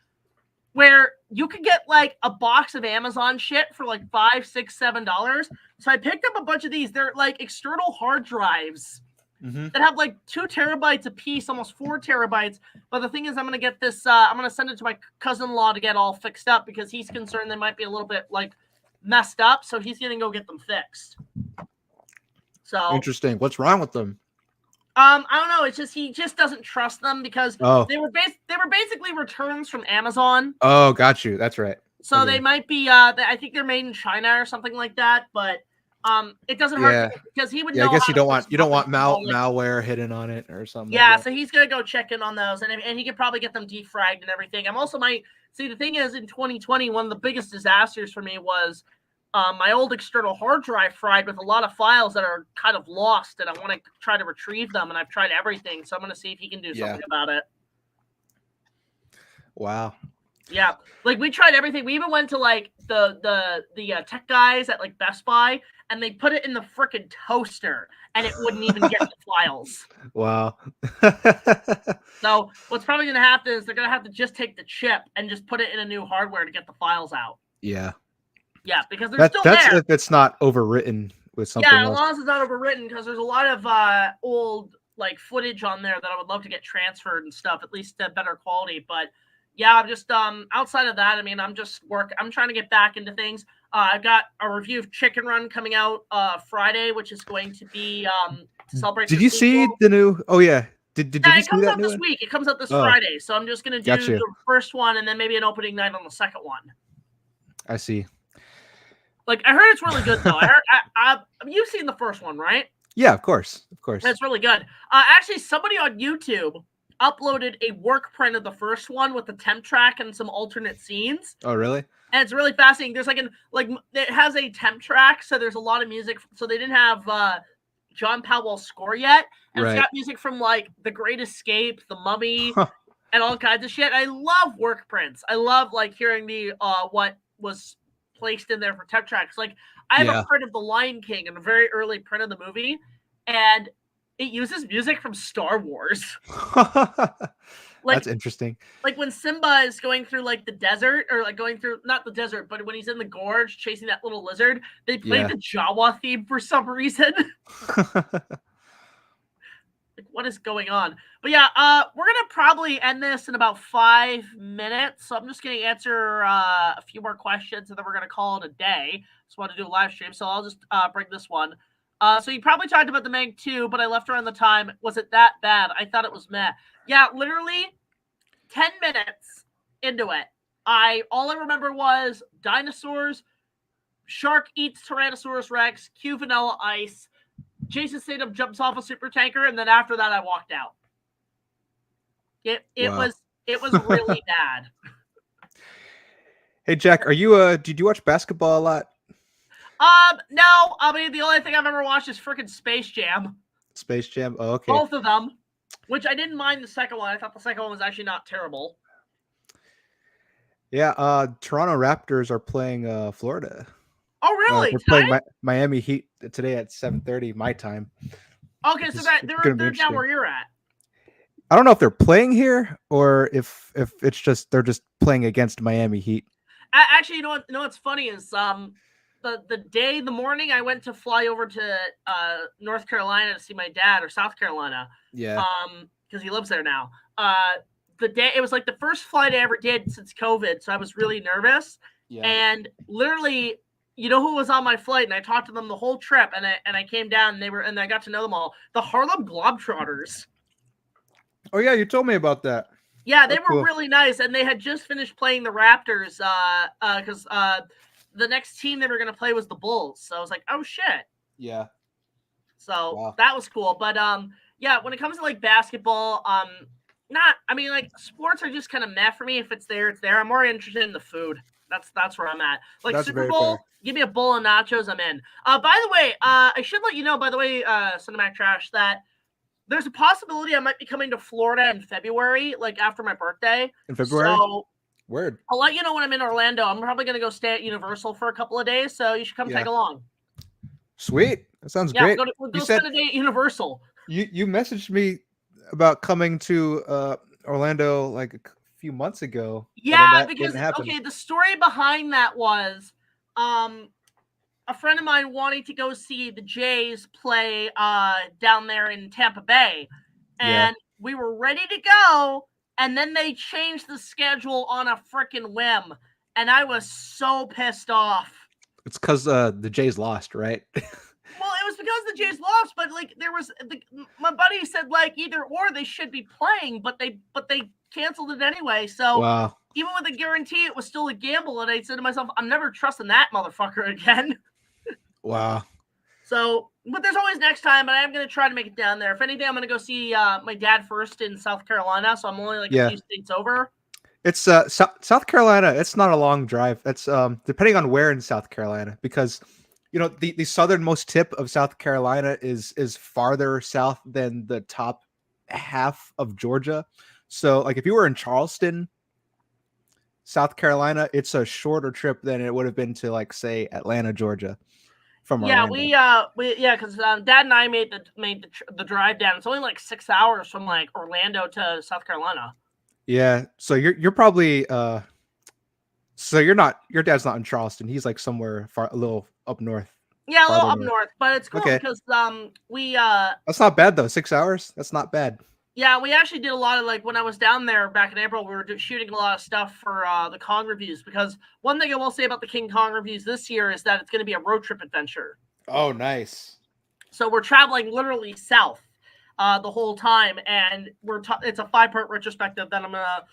where you could get like a box of Amazon shit for like $5, $6, $7. So I picked up a bunch of these. They're like external hard drives that have like 2 terabytes a piece, almost 4 terabytes. But the thing is, I'm going to get this, I'm going to send it to my cousin-in-law to get all fixed up because he's concerned they might be a little bit like messed up, so he's gonna go get them fixed. So interesting. What's wrong with them? I don't know. It's just he just doesn't trust them because they were basically returns from Amazon. Oh, got you. That's right. So they might be. I think they're made in China or something like that. But it doesn't hurt because he would. Yeah, I guess you don't want malware hidden on it or something. Yeah, like that. So he's gonna go check in on those, and he could probably get them defragged and everything. I'm also see, the thing is, in 2020, one of the biggest disasters for me was my old external hard drive fried with a lot of files that are kind of lost, and I want to try to retrieve them, and I've tried everything, so I'm going to see if he can do something about it. Wow. Yeah, like we tried everything. We even went to like the tech guys at like Best Buy, and they put it in the frickin' toaster, and it wouldn't even get the files. Wow. So what's probably going to happen is they're going to have to just take the chip and just put it in a new hardware to get the files out. Yeah. Yeah, because they're still there. That's if it's not overwritten with something Yeah, as else. long as it's not overwritten, because there's a lot of old like footage on there that I would love to get transferred and stuff, at least better quality. But yeah, I'm just outside of that, I mean, I'm trying to get back into things. I've got a review of Chicken Run coming out Friday, which is going to be to celebrate. Did the you see sequel. the new? Oh yeah. Did Yeah, you it see comes that out new this one? week. It comes out this Oh. Friday, so I'm just gonna do Gotcha. the first one and then maybe an opening night on the second one. I see. Like, I heard it's really good though. You've seen the first one, right? Yeah, of course, of course. That's really good. Actually, somebody on YouTube uploaded a work print of the first one with the temp track and some alternate scenes. Oh, really? And it's really fascinating. There's it has a temp track, so there's a lot of music. So they didn't have John Powell's score yet, and Right. it's got music from like The Great Escape, The Mummy, and all kinds of shit. I love work prints. I love like hearing the what was placed in there for temp tracks. Like, I have a print of The Lion King in a very early print of the movie, and it uses music from Star Wars. That's interesting. Like when Simba is going through like the desert, or like going through not the desert, but when he's in the gorge chasing that little lizard, they play the Jawa theme for some reason. Like, what is going on? But yeah, we're gonna probably end this in about 5 minutes. So I'm just gonna answer a few more questions, and then we're gonna call it a day. Just want to do a live stream, so I'll just bring this one. So you probably talked about the Meg 2, but I left around the time. Was it that bad? I thought it was meh. Yeah, literally 10 minutes into it, all I remember was dinosaurs, shark eats Tyrannosaurus Rex, Q Vanilla Ice, Jason Statham jumps off a super tanker, and then after that I walked out. It was really bad. Hey Jack, are you did you watch basketball a lot? No, I mean, the only thing I've ever watched is freaking Space Jam. Space Jam? Oh, okay. Both of them. Which I didn't mind the second one. I thought the second one was actually not terrible. Yeah, Toronto Raptors are playing Florida. Oh, really? They're playing Miami Heat today at 7:30 my time. Okay, so they're down where you're at. I don't know if they're playing here or if it's just they're just playing against Miami Heat. Actually, you know what's funny is the morning I went to fly over to North Carolina to see my dad, or South Carolina. Yeah. Because he lives there now. The day, it was like the first flight I ever did since COVID, so I was really nervous. Yeah. And literally, you know who was on my flight, and I talked to them the whole trip, and I came down, and I got to know them all. The Harlem Globetrotters. Oh yeah, you told me about that. Yeah, they were really nice, and they had just finished playing the Raptors because the next team they were going to play was the Bulls. So I was like, oh shit. Yeah. So that was cool. But yeah, when it comes to like basketball, like sports are just kind of meh for me. If it's there, it's there. I'm more interested in the food. That's where I'm at. Like that's Super Bowl, give me a bowl of nachos, I'm in. By the way, I should let you know, Cinematic Trash, that there's a possibility I might be coming to Florida in February, like after my birthday. In February? So Word. I'll let you know when I'm in Orlando. I'm probably going to go stay at Universal for a couple of days, so you should come tag along. Sweet. That sounds great. We'll go spend a day at Universal. You messaged me about coming to Orlando like a few months ago. Yeah, because the story behind that was a friend of mine wanting to go see the Jays play down there in Tampa Bay, and we were ready to go, and then they changed the schedule on a freaking whim, and I was so pissed off. It's because the Jays lost, right? Well, it was because the Jays lost, but like my buddy said like either or they should be playing, but they canceled it anyway. So even with a guarantee, it was still a gamble, and I said to myself, I'm never trusting that motherfucker again. Wow. So, but there's always next time, but I am going to try to make it down there. If anything, I'm going to go see my dad first in South Carolina, so I'm only like a few states over. It's South Carolina. It's not a long drive. It's depending on where in South Carolina, because you know the southernmost tip of South Carolina is farther south than the top half of Georgia. So, like if you were in Charleston, South Carolina, it's a shorter trip than it would have been to like say Atlanta, Georgia. From Orlando. Because Dad and I made the drive down. It's only like 6 hours from like Orlando to South Carolina. Yeah, so you're probably so you're not, your dad's not in Charleston. He's like somewhere far, a little up north. Yeah, a little Farther up north, but it's cool Okay. because we That's not bad though. 6 hours. That's not bad. yeah, we actually did a lot of, like, when I was down there back in April, we were shooting a lot of stuff for the Kong reviews, because one thing I will say about the King Kong reviews this year is that it's going to be a road trip adventure. Oh, nice. So we're traveling literally south the whole time, and it's a 5-part retrospective that I'm gonna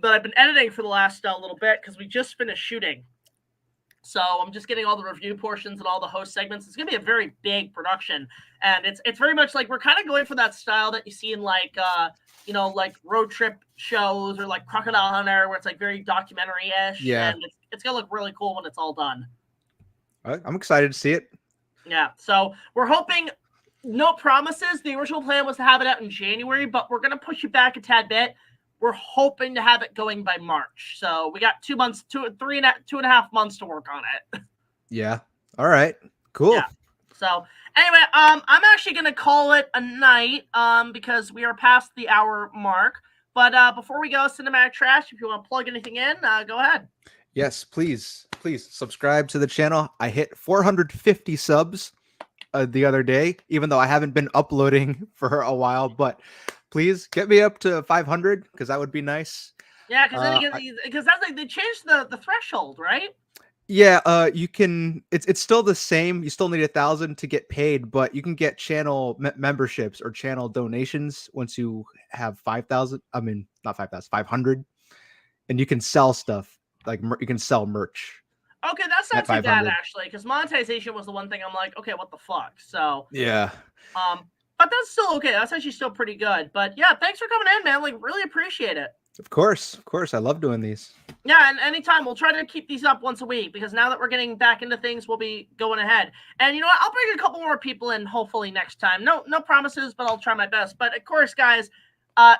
that I've been editing for the last little bit, because we just finished shooting. So I'm just getting all the review portions and all the host segments. It's gonna be a very big production, and it's very much like we're kind of going for that style that you see in like like road trip shows or like Crocodile Hunter, where it's like very documentary-ish. Yeah. And it's gonna look really cool when it's all done. I'm excited to see it. Yeah, so we're hoping. No promises. The original plan was to have it out in January, but we're gonna push it back a tad bit. We're hoping to have it going by March. So we got 2 months, 2.5 months to work on it. Yeah. All right. Cool. Yeah. So anyway, I'm actually gonna call it a night because we are past the hour mark. But before we go, Cinematic Trash, if you want to plug anything in, go ahead. Yes, please subscribe to the channel. I hit 450 subs the other day, even though I haven't been uploading for a while, but please get me up to 500 because that would be nice. Yeah, because that's like they changed the threshold, right? Yeah, you can. It's still the same. You still need 1,000 to get paid, but you can get channel memberships or channel donations once you have 5,000. I mean, not 5,000, 500, and you can sell stuff like you can sell merch. Okay, that's not too bad actually, because monetization was the one thing I'm like, okay, what the fuck? So yeah. But that's still okay. That's actually still pretty good. But yeah, thanks for coming in, man. Like, really appreciate it. Of course. I love doing these. Yeah, and anytime we'll try to keep these up once a week, because now that we're getting back into things, we'll be going ahead. And you know what? I'll bring a couple more people in hopefully next time. No promises, but I'll try my best. But of course, guys,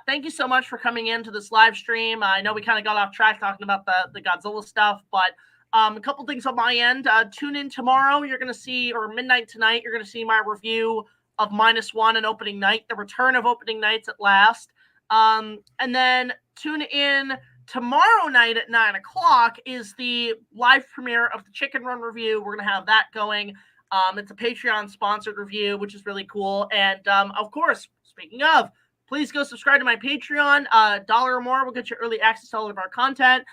thank you so much for coming into this live stream. I know we kind of got off track talking about the Godzilla stuff, but a couple things on my end. Tune in tomorrow. You're going to see, or midnight tonight, you're going to see my review of -1 and opening night, the return of opening nights at last. And then tune in tomorrow night at 9 o'clock is the live premiere of the Chicken Run review. We're going to have that going. It's a Patreon sponsored review, which is really cool. And of course, speaking of, please go subscribe to my Patreon. $1 or more will get you early access to all of our content.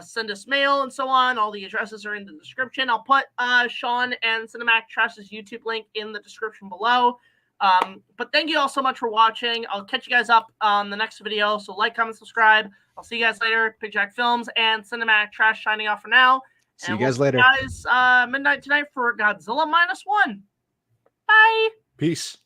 Send us mail and so on. All the addresses are in the description. I'll put Sean and Cinematic Trash's YouTube link in the description below. But thank you all so much for watching. I'll catch you guys up on the next video. So like, comment, subscribe. I'll see you guys later. BigJackFilms and Cinematic Trash signing off for now. See you guys later. Guys, midnight tonight for Godzilla -1. Bye. Peace.